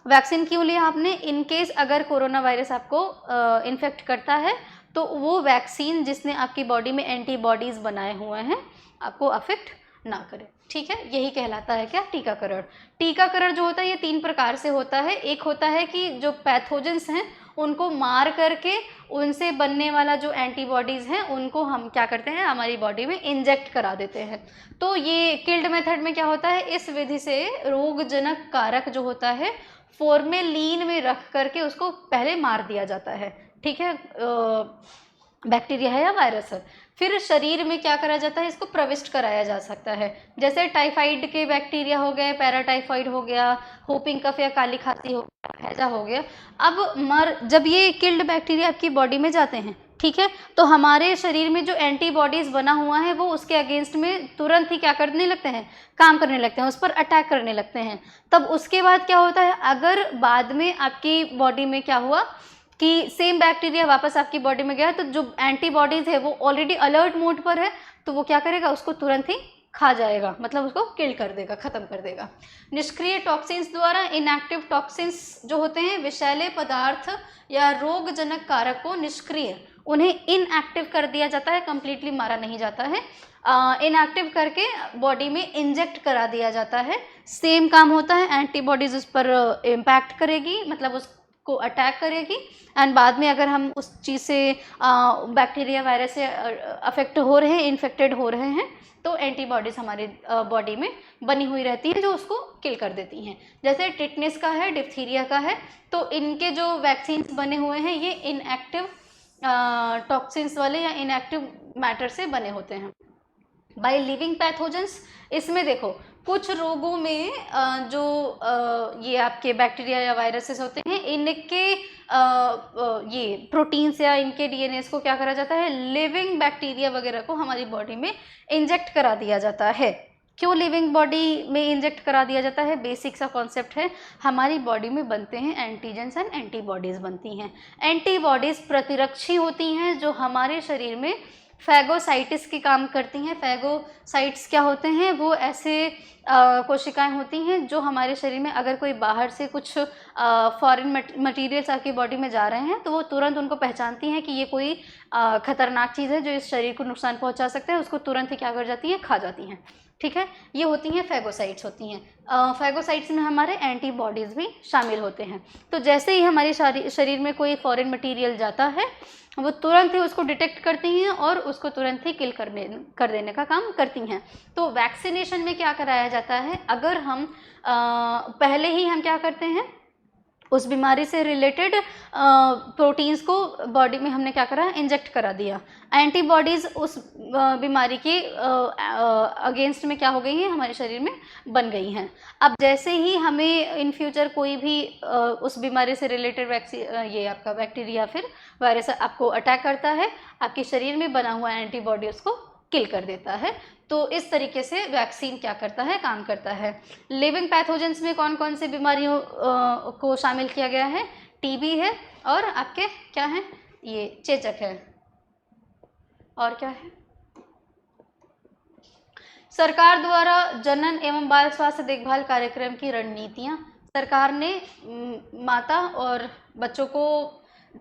वैक्सीन क्यों लिया आपने, इन केस अगर कोरोना वायरस आपको इन्फेक्ट करता है तो वो वैक्सीन जिसने आपकी बॉडी में एंटीबॉडीज़ बनाए हुए हैं आपको अफेक्ट ना करे। ठीक है, यही कहलाता है क्या, टीकाकरण। टीकाकरण जो होता है ये 3 प्रकार से होता है। एक होता है कि जो पैथोजेंस हैं उनको मार करके उनसे बनने वाला जो एंटीबॉडीज़ हैं उनको हम क्या करते हैं, हमारी बॉडी में इंजेक्ट करा देते हैं। तो ये किल्ड मेथड में क्या होता है, इस विधि से रोगजनक कारक जो होता है फॉर्मेलिन में रख करके उसको पहले मार दिया जाता है, ठीक है, बैक्टीरिया है या वायरस है। फिर शरीर में क्या करा जाता है, इसको प्रविष्ट कराया जा सकता है। जैसे टाइफाइड के बैक्टीरिया हो गए, पैराटाइफाइड हो गया, होपिंग कफ या काली खांसी हो गया, हैजा हो गया। अब जब ये किल्ड बैक्टीरिया आपकी बॉडी में जाते हैं, ठीक है, तो हमारे शरीर में जो एंटीबॉडीज बना हुआ है वो उसके अगेंस्ट में तुरंत ही क्या करने लगते हैं, काम करने लगते हैं, उस पर अटैक करने लगते हैं। तब उसके बाद क्या होता है, अगर बाद में आपकी बॉडी में क्या हुआ कि सेम बैक्टीरिया वापस आपकी बॉडी में गया, तो जो एंटीबॉडीज है वो ऑलरेडी अलर्ट मोड पर है, तो वो क्या करेगा, उसको तुरंत ही खा जाएगा, मतलब उसको किल कर देगा, खत्म कर देगा। निष्क्रिय टॉक्सिन्स द्वारा इनएक्टिव टॉक्सिन्स जो होते हैं, विषैले पदार्थ या रोगजनक कारक को निष्क्रिय, उन्हें इनएक्टिव कर दिया जाता है, कंप्लीटली मारा नहीं जाता है, इनएक्टिव करके बॉडी में इंजेक्ट करा दिया जाता है। सेम काम होता है, एंटीबॉडीज उस पर इम्पैक्ट करेगी, मतलब उसको अटैक करेगी, एंड बाद में अगर हम उस चीज़ से बैक्टीरिया वायरस से अफेक्ट हो रहे हैं, इन्फेक्टेड हो रहे हैं, तो एंटीबॉडीज़ हमारी बॉडी में बनी हुई रहती हैं जो उसको किल कर देती हैं। जैसे टिटनेस का है, डिप्थीरिया का है, तो इनके जो वैक्सीन्स बने हुए हैं ये इनएक्टिव टॉक्सिन्स वाले या इनएक्टिव मैटर से बने होते हैं। बाय लिविंग पैथोजेंस, इसमें देखो कुछ रोगों में जो ये आपके बैक्टीरिया या वायरसेस होते हैं, इनके ये प्रोटीन्स या इनके डीएनएस को क्या करा जाता है, लिविंग बैक्टीरिया वगैरह को हमारी बॉडी में इंजेक्ट करा दिया जाता है। क्यों लिविंग बॉडी में इंजेक्ट करा दिया जाता है, बेसिक सा कॉन्सेप्ट है, हमारी बॉडी में बनते हैं एंटीजेंस एंड एंटीबॉडीज़ बनती हैं। एंटीबॉडीज़ प्रतिरक्षी होती हैं जो हमारे शरीर में फैगोसाइटिस की काम करती हैं। फैगोसाइट्स क्या होते हैं, वो ऐसे कोशिकाएं होती हैं जो हमारे शरीर में अगर कोई बाहर से कुछ फॉरेन मटेरियल्स आपकी बॉडी में जा रहे हैं तो वो तुरंत उनको पहचानती हैं कि ये कोई खतरनाक चीज़ है जो इस शरीर को नुकसान पहुंचा सकता है, उसको तुरंत ही क्या कर जाती हैं, खा जाती हैं, ठीक है। ये होती हैं फैगोसाइट्स होती हैं। फैगोसाइट्स में हमारे एंटीबॉडीज़ भी शामिल होते हैं। तो जैसे ही हमारे शरीर में कोई फॉरेन मटेरियल जाता है, वो तुरंत ही उसको डिटेक्ट करती हैं और उसको तुरंत ही किल कर देने का काम करती हैं। तो वैक्सीनेशन में क्या कराया जाता है, अगर हम पहले ही हम क्या करते हैं, उस बीमारी से रिलेटेड प्रोटीन्स को बॉडी में हमने क्या करा, इंजेक्ट करा दिया। एंटीबॉडीज़ उस बीमारी के अगेंस्ट में क्या हो गई हैं, हमारे शरीर में बन गई हैं। अब जैसे ही हमें इन फ्यूचर कोई भी उस बीमारी से रिलेटेड ये आपका बैक्टीरिया फिर वायरस आपको अटैक करता है, आपके शरीर में बना हुआ एंटीबॉडी उसको किल कर देता है। तो इस तरीके से वैक्सीन क्या करता है, काम करता है। लिविंग पैथोजेंस में कौन कौन सी बीमारियों को शामिल किया गया है, टीबी है, और आपके क्या है, ये चेचक है, और क्या है। सरकार द्वारा जनन एवं बाल स्वास्थ्य देखभाल कार्यक्रम की रणनीतियाँ, सरकार ने माता और बच्चों को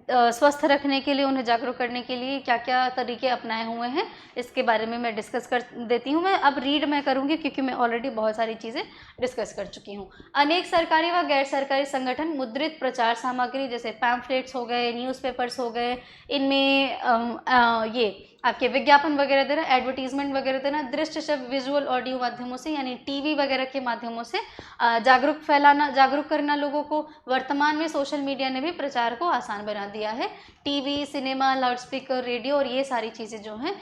स्वस्थ रखने के लिए, उन्हें जागरूक करने के लिए क्या क्या तरीके अपनाए हुए हैं, इसके बारे में मैं डिस्कस कर देती हूँ। मैं अब रीड मैं करूँगी क्योंकि मैं ऑलरेडी बहुत सारी चीज़ें डिस्कस कर चुकी हूँ। अनेक सरकारी व गैर सरकारी संगठन मुद्रित प्रचार सामग्री जैसे पैम्फलेट्स हो गए, न्यूज़पेपर्स हो गए, इनमें ये आपके विज्ञापन वगैरह देना, एडवर्टीजमेंट वगैरह देना, दृश्य शब्द विजुअल ऑडियो माध्यमों से यानी टीवी वगैरह के माध्यमों से जागरूक करना लोगों को। वर्तमान में सोशल मीडिया ने भी प्रचार को आसान बना दिया है। टीवी, सिनेमा, लाउडस्पीकर, रेडियो और ये सारी चीज़ें जो हैं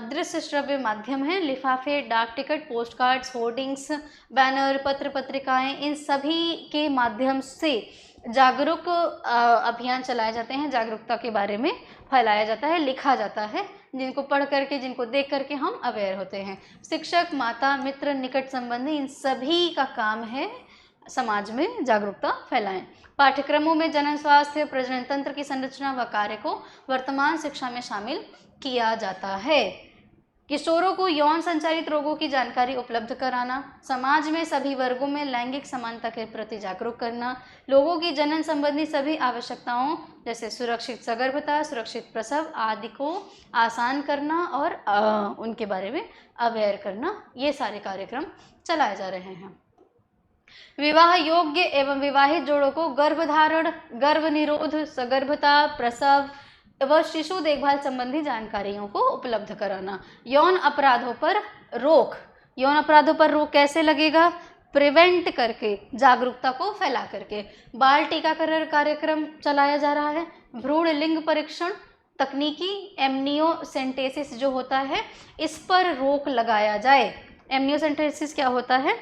दृश्य श्रव्य माध्यम हैं। लिफाफे, डाक ticket, post cards, hoardings, banner, पत्र पत्रिकाएँ, इन सभी के माध्यम से जागरूक अभियान चलाए जाते हैं, जागरूकता के बारे में फैलाया जाता है, लिखा जाता है, जिनको पढ़ करके, जिनको देख करके हम अवेयर होते हैं। शिक्षक, माता, मित्र, निकट संबंधी, इन सभी का काम है समाज में जागरूकता फैलाएं। पाठ्यक्रमों में जनन स्वास्थ्य, प्रजनन तंत्र की संरचना व कार्य को वर्तमान शिक्षा में शामिल किया जाता है। किशोरों को यौन संचारित रोगों की जानकारी उपलब्ध कराना, समाज में सभी वर्गों में लैंगिक समानता के प्रति जागरूक करना, लोगों की जनन संबंधी सभी आवश्यकताओं जैसे सुरक्षित सगर्भता, सुरक्षित प्रसव आदि को आसान करना और उनके बारे में अवेयर करना, ये सारे कार्यक्रम चलाए जा रहे हैं। विवाह योग्य एवं विवाहित जोड़ों को गर्भधारण, गर्भ निरोध, सगर्भता, प्रसव व शिशु देखभाल संबंधी जानकारियों को उपलब्ध कराना। यौन अपराधों पर रोक, यौन अपराधों पर रोक कैसे लगेगा, प्रिवेंट करके, जागरूकता को फैला करके। बाल टीकाकरण कार्यक्रम चलाया जा रहा है। भ्रूण लिंग परीक्षण तकनीकी एमनियोसेंटेसिस जो होता है इस पर रोक लगाया जाए। एमनियोसेंटेसिस क्या होता है?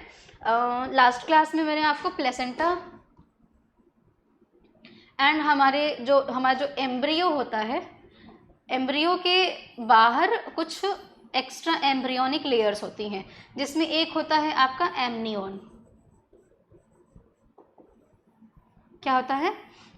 लास्ट क्लास में मैंने आपको प्लेसेंटा एंड हमारा जो एम्ब्रियो होता है, एम्ब्रियो के बाहर कुछ एक्स्ट्रा एम्ब्रियोनिक लेयर्स होती हैं, जिसमें एक होता है आपका एमनियन। क्या होता है?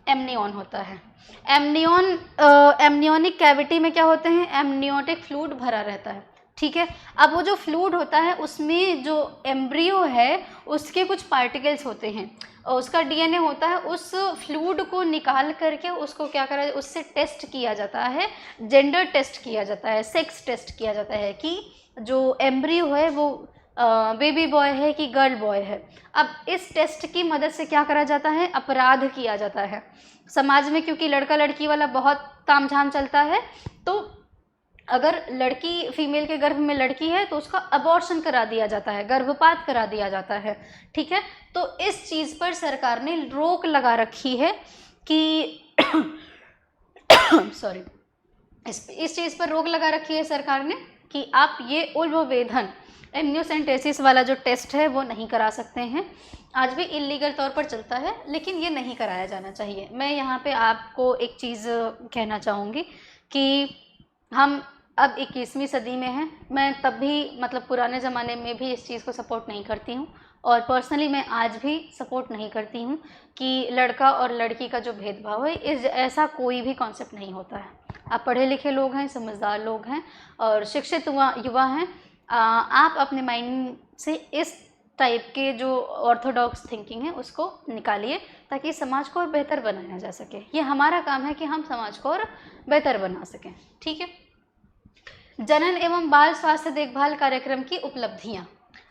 एमनियन होता है। एमनियोनिक कैविटी में क्या होते हैं? एमनियोटिक फ्लूइड भरा रहता है, ठीक है। अब वो जो फ्लूइड होता है उसमें जो एम्ब्रियो है उसके कुछ पार्टिकल्स होते हैं और उसका डीएनए होता है। उस फ्लूइड को निकाल करके उसको क्या करा, उससे टेस्ट किया जाता है, जेंडर टेस्ट किया जाता है, सेक्स टेस्ट किया जाता है कि जो एम्ब्रियो है वो बेबी बॉय है कि गर्ल बॉय है। अब इस टेस्ट की मदद से क्या करा जाता है? अपराध किया जाता है समाज में, क्योंकि लड़का लड़की वाला बहुत तामझाम चलता है। तो अगर लड़की, फीमेल के गर्भ में लड़की है तो उसका अबॉर्शन करा दिया जाता है, गर्भपात करा दिया जाता है, ठीक है। तो इस चीज़ पर सरकार ने रोक लगा रखी है कि सॉरी, इस चीज़ पर रोक लगा रखी है सरकार ने कि आप ये उल्बवेधन एमनियोसेंटेसिस वाला जो टेस्ट है वो नहीं करा सकते हैं। आज भी इलीगल तौर पर चलता है, लेकिन ये नहीं कराया जाना चाहिए। मैं यहाँ पे आपको एक चीज़ कहना चाहूँगी कि हम अब 21वीं सदी में हैं। मैं तब भी, मतलब पुराने ज़माने में भी इस चीज़ को सपोर्ट नहीं करती हूँ, और पर्सनली मैं आज भी सपोर्ट नहीं करती हूँ कि लड़का और लड़की का जो भेदभाव है, ऐसा कोई भी कॉन्सेप्ट नहीं होता है। आप पढ़े लिखे लोग हैं, समझदार लोग हैं और शिक्षित युवा हैं। आप अपने माइंड से इस टाइप के जो ऑर्थोडॉक्स थिंकिंग है उसको निकालिए, ताकि समाज को और बेहतर बनाया जा सके। ये हमारा काम है कि हम समाज को और बेहतर बना सकें, ठीक है। जनन एवं बाल स्वास्थ्य देखभाल कार्यक्रम की उपलब्धियां।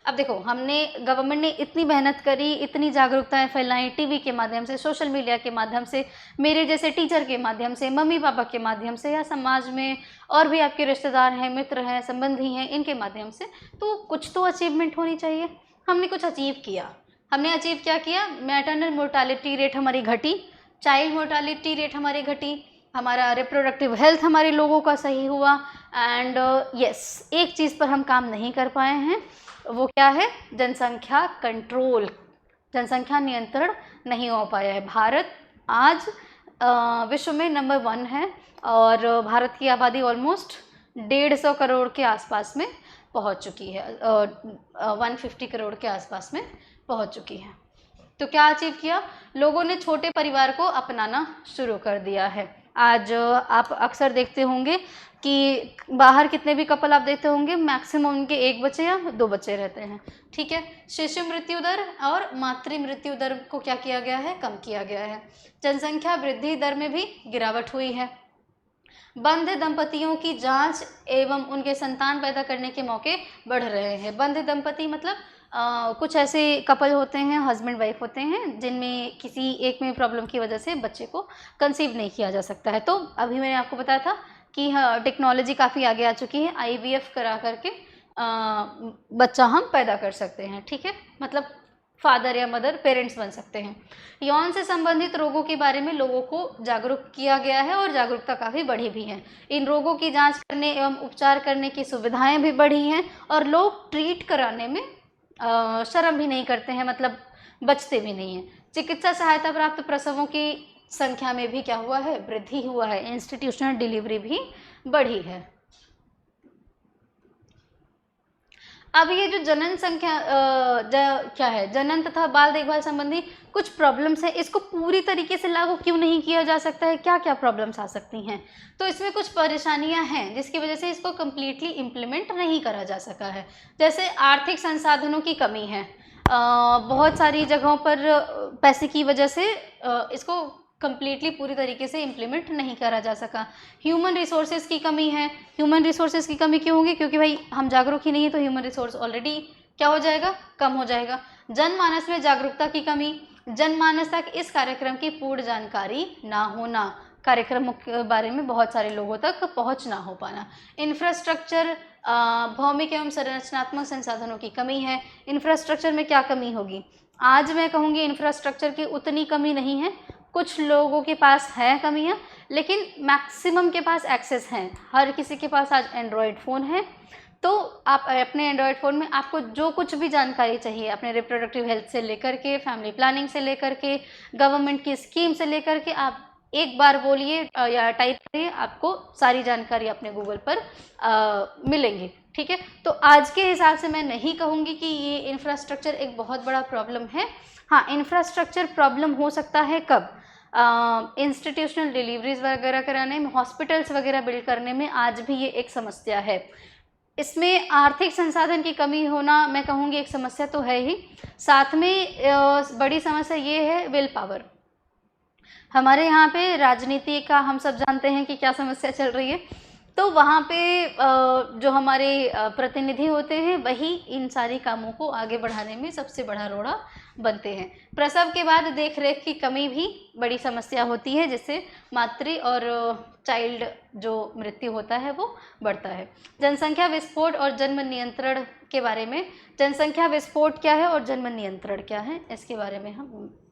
अब देखो, गवर्नमेंट ने इतनी मेहनत करी, इतनी जागरूकताएं फैलाई, टीवी के माध्यम से, सोशल मीडिया के माध्यम से, मेरे जैसे टीचर के माध्यम से, मम्मी पापा के माध्यम से, या समाज में और भी आपके रिश्तेदार हैं, मित्र हैं, संबंधी हैं, इनके माध्यम से, तो कुछ तो अचीवमेंट होनी चाहिए। हमने कुछ अचीव किया। हमने अचीव क्या किया? मैटरनल मोर्टालिटी रेट हमारी घटी, चाइल्ड मोर्टालिटी रेट हमारी घटी, हमारा रिप्रोडक्टिव हेल्थ हमारे लोगों का सही हुआ। एंड यस, एक चीज़ पर हम काम नहीं कर पाए हैं, वो क्या है? जनसंख्या कंट्रोल, जनसंख्या नियंत्रण नहीं हो पाया है। भारत आज विश्व में नंबर 1 है और भारत की आबादी ऑलमोस्ट 150 करोड़ के आसपास में पहुंच चुकी है, 150 करोड़ के आसपास में पहुंच चुकी है। तो क्या अचीव किया? लोगों ने छोटे परिवार को अपनाना शुरू कर दिया है। आज आप अक्सर देखते होंगे कि बाहर कितने भी कपल आप देखते होंगे, मैक्सिमम उनके 1 बच्चे या 2 बच्चे रहते हैं, ठीक है। शिशु मृत्यु दर और मातृ मृत्यु दर को क्या किया गया है? कम किया गया है। जनसंख्या वृद्धि दर में भी गिरावट हुई है। बंध दंपतियों की जांच एवं उनके संतान पैदा करने के मौके बढ़ रहे हैं। बंध दंपति मतलब कुछ ऐसे कपल होते हैं, हस्बैंड वाइफ होते हैं, जिनमें किसी एक में प्रॉब्लम की वजह से बच्चे को कंसीव नहीं किया जा सकता है। तो अभी मैंने आपको बताया था कि टेक्नोलॉजी काफ़ी आगे आ चुकी है, IVF करा करके बच्चा हम पैदा कर सकते हैं, ठीक है। मतलब फादर या मदर, पेरेंट्स बन सकते हैं। यौन से संबंधित रोगों के बारे में लोगों को जागरूक किया गया है और जागरूकता काफ़ी बढ़ी भी है। इन रोगों की जांच करने एवं उपचार करने की सुविधाएं भी बढ़ी हैं और लोग ट्रीट कराने में शर्म भी नहीं करते हैं, मतलब बचते भी नहीं हैं। चिकित्सा सहायता प्राप्त प्रसवों की संख्या में भी क्या हुआ है? वृद्धि हुआ है। इंस्टीट्यूशनल डिलीवरी भी बढ़ी है। अब ये जो जनन संख्या क्या है, जनन तथा बाल देखभाल संबंधी कुछ प्रॉब्लम्स है, इसको पूरी तरीके से लागू क्यों नहीं किया जा सकता है? क्या क्या प्रॉब्लम्स आ सकती हैं? तो इसमें कुछ परेशानियां हैं जिसकी वजह से इसको कम्प्लीटली इम्प्लीमेंट नहीं करा जा सका है। जैसे आर्थिक संसाधनों की कमी है, बहुत सारी जगहों पर पैसे की वजह से इसको कम्प्लीटली पूरी तरीके से इम्प्लीमेंट नहीं करा जा सका। ह्यूमन रिसोर्सेज की कमी है। ह्यूमन रिसोर्सेज की कमी क्यों होगी? क्योंकि भाई हम जागरूक ही नहीं है, तो ह्यूमन रिसोर्स ऑलरेडी क्या हो जाएगा? कम हो जाएगा। जनमानस में जागरूकता की कमी, जनमानस तक इस कार्यक्रम की पूर्ण जानकारी ना होना। कार्यक्रमों के बारे में बहुत सारे लोगों तक पहुंच ना हो पाना। इंफ्रास्ट्रक्चर, भौमिक एवं संरचनात्मक संसाधनों की कमी है। इंफ्रास्ट्रक्चर में क्या कमी होगी? आज मैं कहूँगी इंफ्रास्ट्रक्चर की उतनी कमी नहीं है, कुछ लोगों के पास है कमियाँ, लेकिन मैक्सिमम के पास एक्सेस हैं। हर किसी के पास आज एंड्रॉयड फ़ोन है, तो आप अपने एंड्रॉयड फ़ोन में आपको जो कुछ भी जानकारी चाहिए, अपने रिप्रोडक्टिव हेल्थ से लेकर के, फैमिली प्लानिंग से लेकर के, गवर्नमेंट की स्कीम से लेकर के, आप एक बार बोलिए या टाइप करिए, आपको सारी जानकारी अपने गूगल पर मिलेंगी। ठीक है, तो आज के हिसाब से मैं नहीं कहूँगी कि ये इंफ्रास्ट्रक्चर एक बहुत बड़ा प्रॉब्लम है। हाँ, इंफ्रास्ट्रक्चर प्रॉब्लम हो सकता है कब? इंस्टीट्यूशनल डिलीवरीज वगैरह कराने में, हॉस्पिटल्स वगैरह बिल्ड करने में आज भी ये एक समस्या है। इसमें आर्थिक संसाधन की कमी होना मैं कहूँगी एक समस्या तो है ही, साथ में बड़ी समस्या ये है विल पावर। हमारे यहाँ पे राजनीति का हम सब जानते हैं कि क्या समस्या चल रही है, तो वहाँ पे जो हमारे प्रतिनिधि होते हैं वही इन सारी कामों को आगे बढ़ाने में सबसे बड़ा रोड़ा बनते हैं। प्रसव के बाद देख रेख की कमी भी बड़ी समस्या होती है, जिससे मातृ और चाइल्ड जो मृत्यु होता है वो बढ़ता है। जनसंख्या विस्फोट और जन्म नियंत्रण के बारे में, जनसंख्या विस्फोट क्या है और जन्म नियंत्रण क्या है, इसके बारे में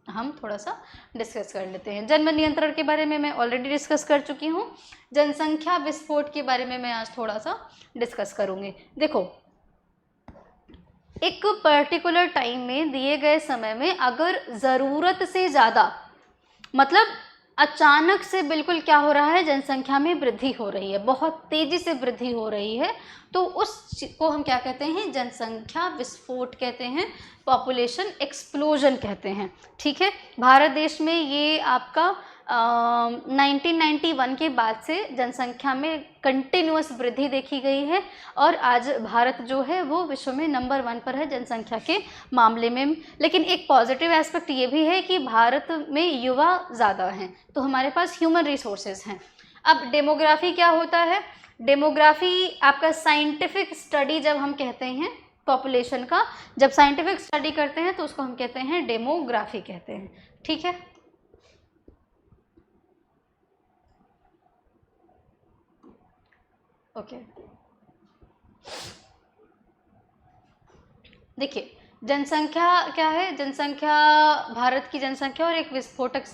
हम थोड़ा सा डिस्कस कर लेते हैं। जन्म नियंत्रण के बारे में मैं ऑलरेडी डिस्कस कर चुकी हूँ, जनसंख्या विस्फोट के बारे में मैं आज थोड़ा सा डिस्कस करूँगी। देखो, एक पर्टिकुलर टाइम में, दिए गए समय में, अगर ज़रूरत से ज़्यादा, मतलब अचानक से बिल्कुल क्या हो रहा है, जनसंख्या में वृद्धि हो रही है, बहुत तेज़ी से वृद्धि हो रही है, तो उस को हम क्या कहते हैं? जनसंख्या विस्फोट कहते हैं, पॉपुलेशन एक्सप्लोजन कहते हैं। ठीक है, भारत देश में ये आपका 1991 के बाद से जनसंख्या में कंटिन्यूअस वृद्धि देखी गई है, और आज भारत जो है वो विश्व में नंबर 1 पर है जनसंख्या के मामले में। लेकिन एक पॉजिटिव एस्पेक्ट ये भी है कि भारत में युवा ज़्यादा हैं, तो हमारे पास ह्यूमन रिसोर्सेज हैं। अब डेमोग्राफी क्या होता है? डेमोग्राफी आपका साइंटिफिक स्टडी जब हम कहते हैं पॉपुलेशन का, जब साइंटिफिक स्टडी करते हैं तो उसको हम कहते हैं डेमोग्राफी कहते हैं। ठीक है, ओके। देखिए, जनसंख्या क्या है? जनसंख्या, भारत की जनसंख्या और एक विस्फोटक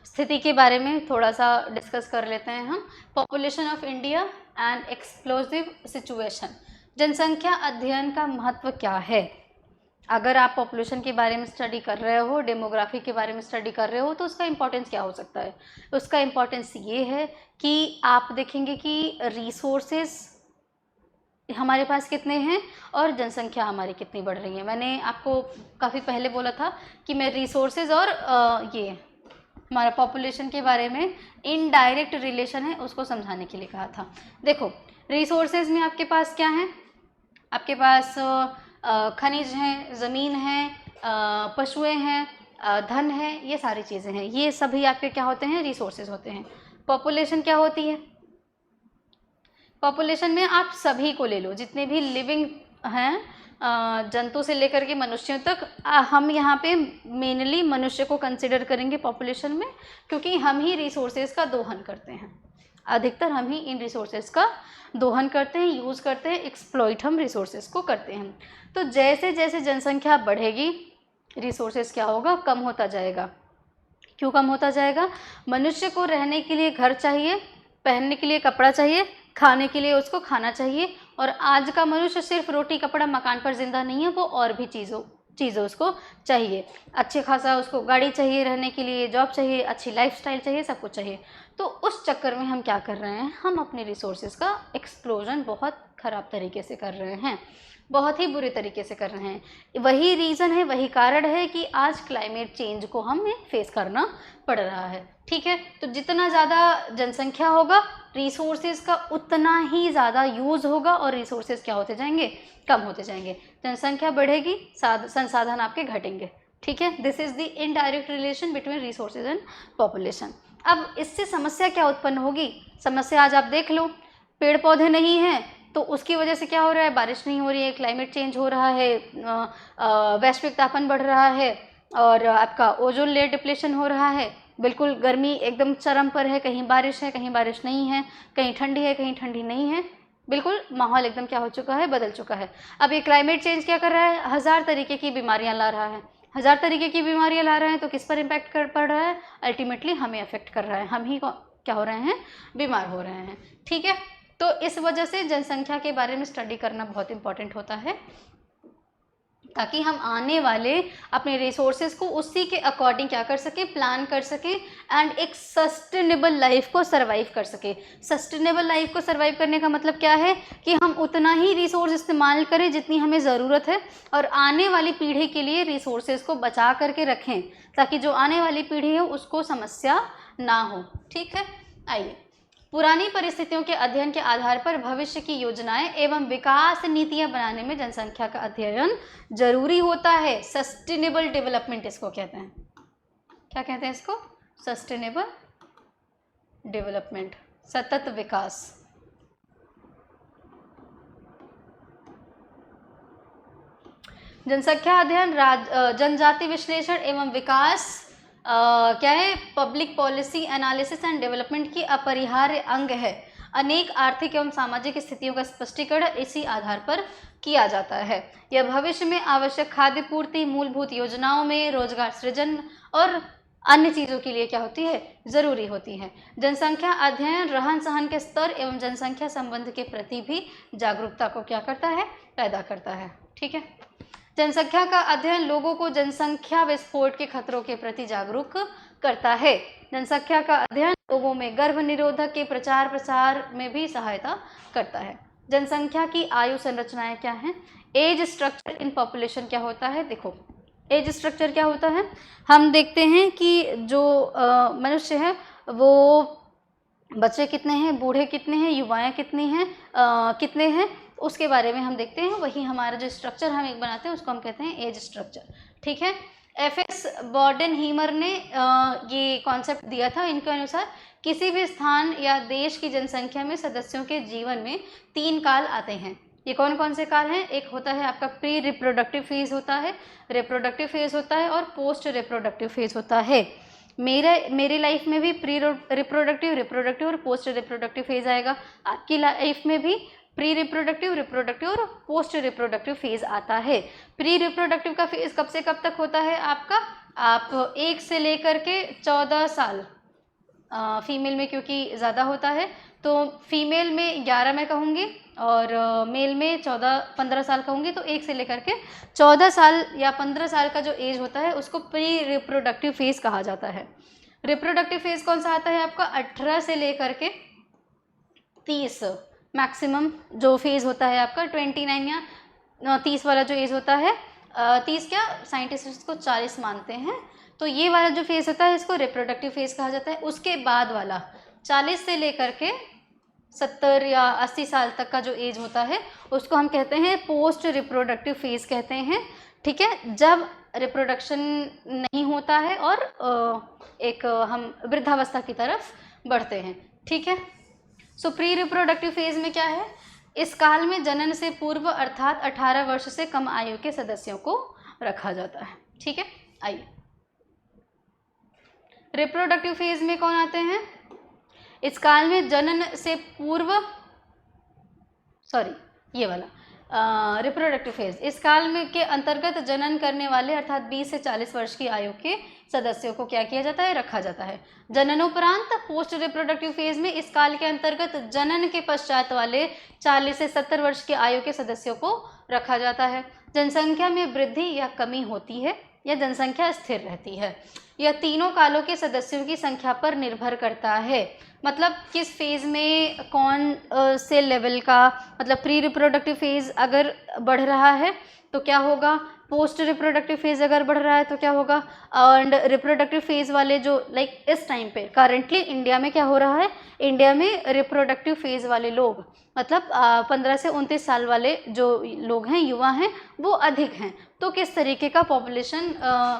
स्थिति के बारे में थोड़ा सा डिस्कस कर लेते हैं हम। Population of India and explosive situation. जनसंख्या अध्ययन का महत्व क्या है? अगर आप पॉपुलेशन के बारे में स्टडी कर रहे हो, डेमोग्राफी के बारे में स्टडी कर रहे हो, तो उसका इम्पोर्टेंस क्या हो सकता है? उसका इम्पोर्टेंस ये है कि आप देखेंगे कि रिसोर्सेस हमारे पास कितने हैं और जनसंख्या हमारी कितनी बढ़ रही है। मैंने आपको काफ़ी पहले बोला था कि मैं रिसोर्सेज और ये हमारा पॉपुलेशन के बारे में इनडायरेक्ट रिलेशन है उसको समझाने के लिए कहा था। देखो, रिसोर्सेज में आपके पास क्या है? आपके पास खनिज हैं, ज़मीन है, पशुएं हैं, धन है, ये सारी चीज़ें हैं। ये सभी आपके क्या होते हैं? रिसोर्सेज होते हैं। पॉपुलेशन क्या होती है? पॉपुलेशन में आप सभी को ले लो, जितने भी लिविंग हैं, जंतु से लेकर के मनुष्यों तक। हम यहाँ पे मेनली मनुष्य को कंसिडर करेंगे पॉपुलेशन में, क्योंकि हम ही रिसोर्सेज का दोहन करते हैं। अधिकतर हम ही इन रिसोर्सेज का दोहन करते हैं, यूज़ करते हैं, एक्सप्लॉइट हम रिसोर्सेज को करते हैं। तो जैसे जैसे जनसंख्या बढ़ेगी, रिसोर्सेज क्या होगा? कम होता जाएगा। क्यों कम होता जाएगा? मनुष्य को रहने के लिए घर चाहिए, पहनने के लिए कपड़ा चाहिए, खाने के लिए उसको खाना चाहिए। और आज का मनुष्य सिर्फ रोटी कपड़ा मकान पर जिंदा नहीं है, वो और भी चीज़ें उसको चाहिए। अच्छे खासा उसको गाड़ी चाहिए, रहने के लिए जॉब चाहिए, अच्छी लाइफस्टाइल चाहिए, सब कुछ चाहिए। तो उस चक्कर में हम क्या कर रहे हैं? हम अपने रिसोर्सेज का एक्सप्लोजन बहुत ख़राब तरीके से कर रहे हैं, बहुत ही बुरे तरीके से कर रहे हैं। वही रीज़न है, वही कारण है कि आज क्लाइमेट चेंज को हमें फेस करना पड़ रहा है। ठीक है, तो जितना ज़्यादा जनसंख्या होगा, रिसोर्सेज का उतना ही ज़्यादा यूज़ होगा, और रिसोर्सेज क्या होते जाएंगे? कम होते जाएंगे। जनसंख्या बढ़ेगी, संसाधन आपके घटेंगे। ठीक है, this is the indirect relation between resources and population. अब इससे समस्या क्या उत्पन्न होगी? समस्या आज आप देख लो, पेड़ पौधे नहीं हैं, तो उसकी वजह से क्या हो रहा है? बारिश नहीं हो रही है, क्लाइमेट चेंज हो रहा है, वैश्विक तापमान बढ़ रहा है, और आपका ओजोन लेयर डिप्लेशन हो रहा है, बिल्कुल गर्मी एकदम चरम पर है, कहीं बारिश है कहीं बारिश नहीं है, कहीं ठंडी है कहीं ठंडी नहीं है, बिल्कुल माहौल एकदम क्या हो चुका है, बदल चुका है। अब ये क्लाइमेट चेंज क्या कर रहा है, 1000 तरीके की बीमारियां ला रहा है। 1000 तरीके की बीमारियां ला रहे हैं तो किस पर इम्पैक्ट पड़ रहा है, अल्टीमेटली हमें अफेक्ट कर रहा है, हम ही क्या हो रहे हैं, बीमार हो रहे हैं। ठीक है, तो इस वजह से जनसंख्या के बारे में स्टडी करना बहुत इंपॉर्टेंट होता है, ताकि हम आने वाले अपने रिसोर्सेज को उसी के अकॉर्डिंग क्या कर सकें, प्लान कर सकें एंड एक सस्टेनेबल लाइफ को सरवाइव कर सकें। सस्टेनेबल लाइफ को सरवाइव करने का मतलब क्या है कि हम उतना ही रिसोर्स इस्तेमाल करें जितनी हमें ज़रूरत है, और आने वाली पीढ़ी के लिए रिसोर्सेज को बचा करके रखें, ताकि जो आने वाली पीढ़ी है उसको समस्या ना हो। ठीक है, आइए, पुरानी परिस्थितियों के अध्ययन के आधार पर भविष्य की योजनाएं एवं विकास नीतियां बनाने में जनसंख्या का अध्ययन जरूरी होता है। सस्टेनेबल डेवलपमेंट इसको कहते हैं, क्या कहते हैं इसको, सस्टेनेबल डेवलपमेंट, सतत विकास। जनसंख्या अध्ययन जनजाति विश्लेषण एवं विकास क्या है, public policy analysis and development की अपरिहार्य अंग है। अनेक आर्थिक एवं सामाजिक स्थितियों का स्पष्टीकरण इसी आधार पर किया जाता है। यह भविष्य में आवश्यक खाद्य पूर्ति, मूलभूत योजनाओं में रोजगार सृजन और अन्य चीज़ों के लिए क्या होती है, ज़रूरी होती है। जनसंख्या अध्ययन रहन सहन के स्तर एवं जनसंख्या संबंध के प्रति भी जागरूकता को क्या करता है, पैदा करता है। ठीक है, जनसंख्या का अध्ययन लोगों को जनसंख्या विस्फोट के खतरों के प्रति जागरूक करता है। जनसंख्या का अध्ययन लोगों में गर्भ निरोधक के प्रचार प्रसार में भी सहायता करता है। जनसंख्या की आयु संरचनाएं क्या हैं, एज स्ट्रक्चर इन पॉपुलेशन क्या होता है। देखो, एज स्ट्रक्चर क्या होता है, हम देखते हैं कि जो मनुष्य है वो बच्चे कितने हैं, बूढ़े कितने हैं, युवाएं कितनी हैं, कितने हैं, उसके बारे में हम देखते हैं। वही हमारा जो स्ट्रक्चर हम एक बनाते हैं उसको हम कहते हैं एज स्ट्रक्चर। ठीक है, एफ.एस. बॉर्डनहीमर ने ये कॉन्सेप्ट दिया था। इनके अनुसार किसी भी स्थान या देश की जनसंख्या में सदस्यों के जीवन में 3 काल आते हैं। ये कौन कौन से काल हैं, एक होता है आपका प्री रिप्रोडक्टिव फेज होता है, रिप्रोडक्टिव फेज होता है और पोस्ट रिप्रोडक्टिव फेज होता है। मेरी लाइफ में भी प्री रिप्रोडक्टिव और पोस्ट रिप्रोडक्टिव फेज आएगा। आपकी लाइफ में भी प्री रिप्रोडक्टिव और पोस्ट रिप्रोडक्टिव फेज आता है। प्री रिप्रोडक्टिव का फेज कब से कब तक होता है आपका, आप 1 से लेकर के 14 साल, फीमेल में क्योंकि ज़्यादा होता है तो फीमेल में 11 मैं कहूँगी और मेल में 14-15 साल कहूँगी, तो 1 से लेकर के 14 साल या 15 साल का जो एज होता है उसको प्री रिप्रोडक्टिव फेज कहा जाता है। रिप्रोडक्टिव फेज कौन सा आता है आपका, 18 से लेकर के 30 मैक्सिमम जो फेज़ होता है आपका 29 या 30 वाला जो एज होता है, 30 क्या साइंटिस्ट इसको 40 मानते हैं, तो ये वाला जो फेज़ होता है इसको रिप्रोडक्टिव फेज़ कहा जाता है। उसके बाद वाला 40 से लेकर के 70 या 80 साल तक का जो एज होता है उसको हम कहते हैं पोस्ट रिप्रोडक्टिव फेज़ कहते हैं। ठीक है, जब रिप्रोडक्शन नहीं होता है और एक हम वृद्धावस्था की तरफ बढ़ते हैं। ठीक है, सो प्री रिप्रोडक्टिव फेज में क्या है, इस काल में जनन से पूर्व अर्थात 18 वर्ष से कम आयु के सदस्यों को रखा जाता है। ठीक है, आइए रिप्रोडक्टिव फेज में कौन आते हैं, इस काल में जनन से पूर्व, ये वाला रिप्रोडक्टिव फेज, इस काल में के अंतर्गत जनन करने वाले अर्थात 20 से 40 वर्ष की आयु के सदस्यों को क्या किया जाता है, रखा जाता है। जननोपरांत पोस्ट रिप्रोडक्टिव फेज में इस काल के अंतर्गत जनन के पश्चात वाले 40 से 70 वर्ष की आयु के सदस्यों को रखा जाता है। जनसंख्या में वृद्धि या कमी होती है या जनसंख्या स्थिर रहती है। यह तीनों कालों के सदस्यों की संख्या पर निर्भर करता है। मतलब किस फेज़ में कौन से लेवल का, मतलब प्री रिप्रोडक्टिव फेज़ अगर बढ़ रहा है तो क्या होगा, पोस्ट रिप्रोडक्टिव फेज़ अगर बढ़ रहा है तो क्या होगा, एंड रिप्रोडक्टिव फेज़ वाले जो लाइक इस टाइम पे करेंटली इंडिया में क्या हो रहा है, इंडिया में रिप्रोडक्टिव फेज़ वाले लोग मतलब 15 से 29 साल वाले जो लोग हैं, युवा हैं, वो अधिक हैं। तो किस तरीके का पॉपुलेशन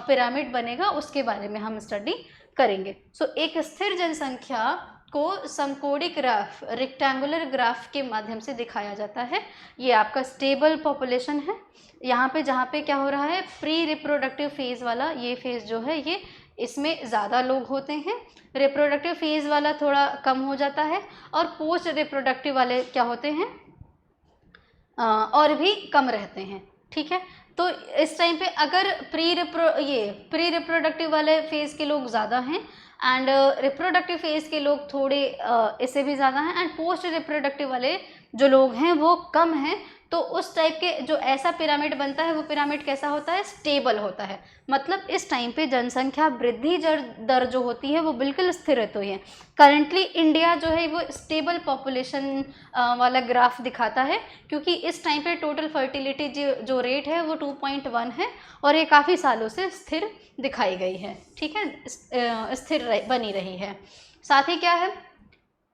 पिरामिड बनेगा उसके बारे में हम स्टडी करेंगे। सो एक स्थिर जनसंख्या को समकोणिक ग्राफ, रेक्टेंगुलर ग्राफ के माध्यम से दिखाया जाता है। ये आपका स्टेबल पॉपुलेशन है। यहाँ पे जहाँ पे क्या हो रहा है, प्री रिप्रोडक्टिव फेज़ वाला ये फेज़ जो है ये इसमें ज़्यादा लोग होते हैं। रिप्रोडक्टिव फेज़ वाला थोड़ा कम हो जाता है और पोस्ट रिप्रोडक्टिव वाले क्या होते हैं और भी कम रहते हैं। ठीक है, तो इस टाइम पे अगर प्री रिप्रोडक्टिव वाले फेज़ के लोग ज़्यादा हैं एंड रिप्रोडक्टिव फेज़ के लोग थोड़े इससे भी ज़्यादा हैं एंड पोस्ट रिप्रोडक्टिव वाले जो लोग हैं वो कम हैं, तो उस टाइप के जो ऐसा पिरामिड बनता है वो पिरामिड कैसा होता है, स्टेबल होता है। मतलब इस टाइम पे जनसंख्या वृद्धि दर जो होती है वो बिल्कुल स्थिर रहती है। करंटली इंडिया जो है वो स्टेबल पॉपुलेशन वाला ग्राफ दिखाता है, क्योंकि इस टाइम पे टोटल फर्टिलिटी जो रेट है वो 2.1 है और ये काफ़ी सालों से स्थिर दिखाई गई है। ठीक है, स्थिर बनी रही है। साथ ही क्या है,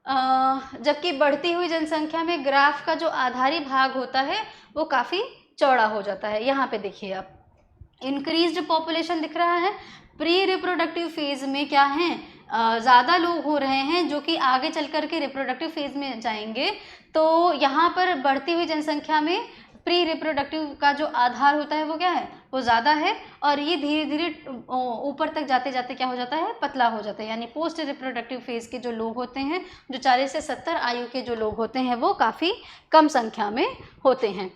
जबकि बढ़ती हुई जनसंख्या में ग्राफ का जो आधारी भाग होता है वो काफ़ी चौड़ा हो जाता है। यहाँ पे देखिए आप, इंक्रीज्ड पॉपुलेशन दिख रहा है। प्री रिप्रोडक्टिव फेज़ में क्या है, ज़्यादा लोग हो रहे हैं जो कि आगे चल कर के रिप्रोडक्टिव फेज़ में जाएंगे, तो यहाँ पर बढ़ती हुई जनसंख्या में प्री रिप्रोडक्टिव का जो आधार होता है वो क्या है, वो ज़्यादा है और ये धीरे धीरे ऊपर तक जाते जाते क्या हो जाता है, पतला हो जाता है। यानी पोस्ट रिप्रोडक्टिव फेज़ के जो लोग होते हैं, जो 40 से 70 आयु के जो लोग होते हैं वो काफ़ी कम संख्या में होते हैं।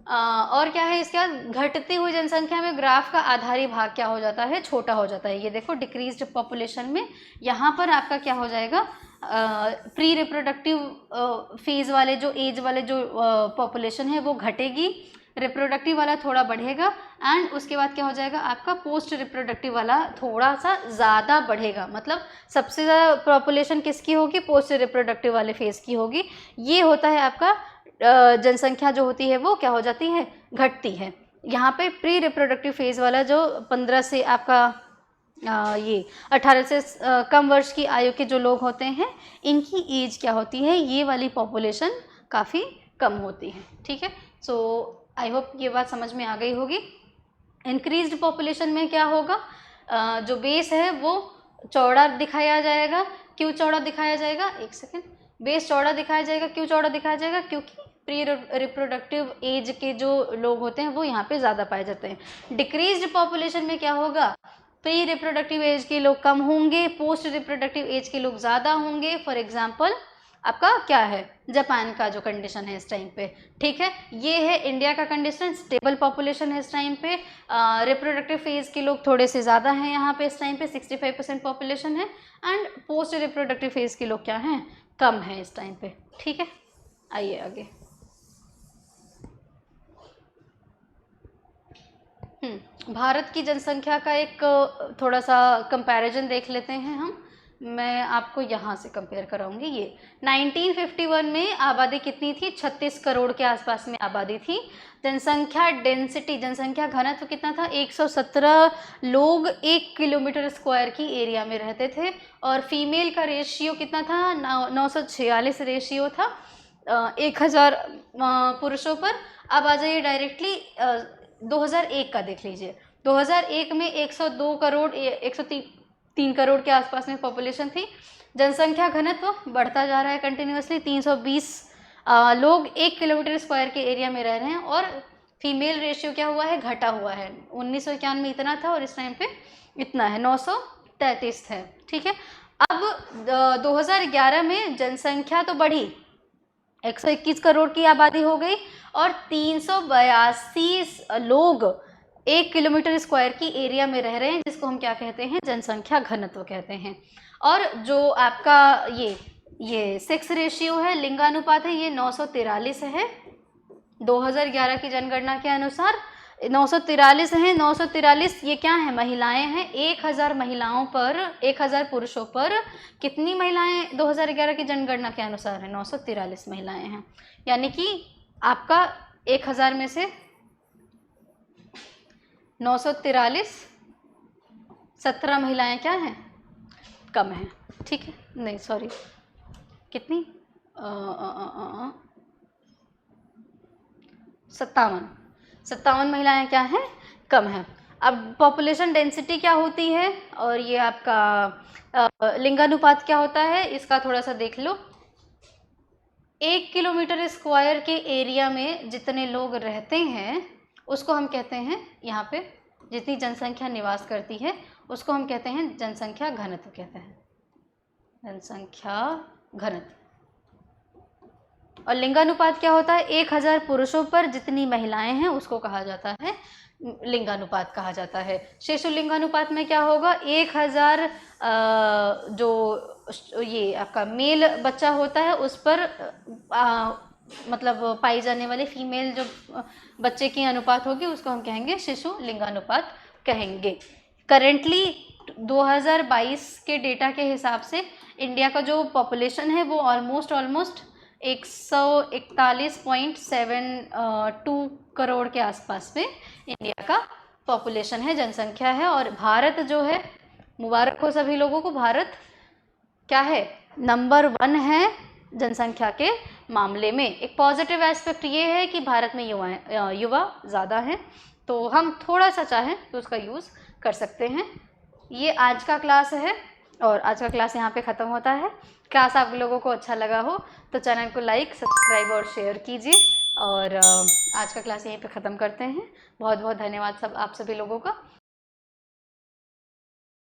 और क्या है, इसके बाद घटती हुई जनसंख्या में ग्राफ का आधारी भाग क्या हो जाता है, छोटा हो जाता है। ये देखो डिक्रीज्ड पॉपुलेशन में यहाँ पर आपका क्या हो जाएगा, प्री रिप्रोडक्टिव फेज़ वाले जो एज वाले जो पॉपुलेशन है वो घटेगी, रिप्रोडक्टिव वाला थोड़ा बढ़ेगा एंड उसके बाद क्या हो जाएगा, आपका पोस्ट रिप्रोडक्टिव वाला थोड़ा सा ज़्यादा बढ़ेगा। मतलब सबसे ज़्यादा पॉपुलेशन किसकी होगी, पोस्ट रिप्रोडक्टिव वाले फेज़ की होगी। ये होता है आपका जनसंख्या जो होती है वो क्या हो जाती है, घटती है। यहाँ पे प्री रिप्रोडक्टिव फेज़ वाला जो 15 से आपका ये 18 से कम वर्ष की आयु के जो लोग होते हैं, इनकी एज क्या होती है, ये वाली पॉपुलेशन काफ़ी कम होती है। ठीक है, सो आई होप ये बात समझ में आ गई होगी। इंक्रीज्ड पॉपुलेशन में क्या होगा, जो बेस है वो चौड़ा दिखाया जाएगा। क्यों चौड़ा दिखाया जाएगा, एक सेकेंड, बेस चौड़ा दिखाया जाएगा। क्यों चौड़ा दिखाया जाएगा, क्योंकि प्री रिप्रोडक्टिव एज के जो लोग होते हैं वो यहाँ पे ज़्यादा पाए जाते हैं। डिक्रीज्ड पॉपुलेशन में क्या होगा, प्री रिप्रोडक्टिव एज के लोग कम होंगे, पोस्ट रिप्रोडक्टिव एज के लोग ज़्यादा होंगे। फॉर एग्जाम्पल आपका क्या है, जापान का जो कंडीशन है इस टाइम पे। ठीक है, ये है इंडिया का कंडीशन, स्टेबल पॉपुलेशन है इस टाइम पे। रिप्रोडक्टिव फेज़ के लोग थोड़े से ज़्यादा हैं यहाँ पे इस टाइम पे, 65% पॉपुलेशन है एंड पोस्ट रिप्रोडक्टिव फेज़ के लोग क्या हैं, कम हैं इस टाइम पे। ठीक है, आइए आगे। भारत की जनसंख्या का एक थोड़ा सा कंपैरिजन देख लेते हैं हम। मैं आपको यहाँ से कंपेयर कराऊंगी। ये 1951 में आबादी कितनी थी, 36 करोड़ के आसपास में आबादी थी। जनसंख्या डेंसिटी, जनसंख्या घनत्व कितना था, 117 लोग 1 किलोमीटर स्क्वायर की एरिया में रहते थे और फीमेल का रेशियो कितना था, 946 रेशियो था 1000 पुरुषों पर। अब आ जाइए डायरेक्टली 2001 का देख लीजिए। 2001 में 102 करोड़ 103 करोड़ के आसपास में पॉपुलेशन थी। जनसंख्या घनत्व बढ़ता जा रहा है कंटिन्यूसली, 320 लोग 1 किलोमीटर स्क्वायर के एरिया में रह रहे हैं और फीमेल रेशियो क्या हुआ है, घटा हुआ है। 1991 में इतना था और इस टाइम पे इतना है, 933 है। ठीक है, अब 2011 में जनसंख्या तो बढ़ी, 121 करोड़ की आबादी हो गई और 382 लोग 1 किलोमीटर स्क्वायर की एरिया में रह रहे हैं, जिसको हम क्या कहते हैं, जनसंख्या घनत्व कहते हैं। और जो आपका ये सेक्स रेशियो है, लिंगानुपात है, ये 943 है 2011 की जनगणना के अनुसार। 943 है, 943 ये क्या है, महिलाएं हैं। 1000 महिलाओं पर 1000 पुरुषों पर कितनी महिलाएं 2011 की जनगणना के अनुसार है, 943 महिलाएं हैं। यानी कि आपका 1000 में से 943 17 महिलाएं क्या हैं, कम हैं। ठीक है, नहीं सॉरी, कितनी 57 महिलाएं क्या हैं, कम हैं। अब पॉपुलेशन डेंसिटी क्या होती है और ये आपका लिंगानुपात क्या होता है, इसका थोड़ा सा देख लो। 1 किलोमीटर स्क्वायर के एरिया में जितने लोग रहते हैं उसको हम कहते हैं यहाँ पे जितनी जनसंख्या निवास करती है उसको हम कहते हैं जनसंख्या घनत्व कहते हैं, जनसंख्या घनत्व। और लिंगानुपात क्या होता है? 1000 पुरुषों पर जितनी महिलाएं हैं उसको कहा जाता है लिंगानुपात कहा जाता है। शिशु लिंगानुपात में क्या होगा? 1000 जो ये आपका मेल बच्चा होता है उस पर मतलब पाई जाने वाली फीमेल जो बच्चे की अनुपात होगी उसको हम कहेंगे शिशु लिंगानुपात कहेंगे। करेंटली 2022 के डेटा के हिसाब से इंडिया का जो पॉपुलेशन है वो ऑलमोस्ट 141.72 करोड़ के आसपास में इंडिया का पॉपुलेशन है, जनसंख्या है। और भारत जो है, मुबारक हो सभी लोगों को, भारत क्या है? नंबर 1 है जनसंख्या के मामले में। एक पॉजिटिव एस्पेक्ट ये है कि भारत में युवा ज़्यादा हैं, तो हम थोड़ा सा चाहें तो उसका यूज़ कर सकते हैं। ये आज का क्लास है और आज का क्लास यहाँ पे ख़त्म होता है। क्लास आप लोगों को अच्छा लगा हो तो चैनल को लाइक, सब्सक्राइब और शेयर कीजिए। और आज का क्लास यहीं पे ख़त्म करते हैं। बहुत बहुत धन्यवाद आप सभी लोगों का।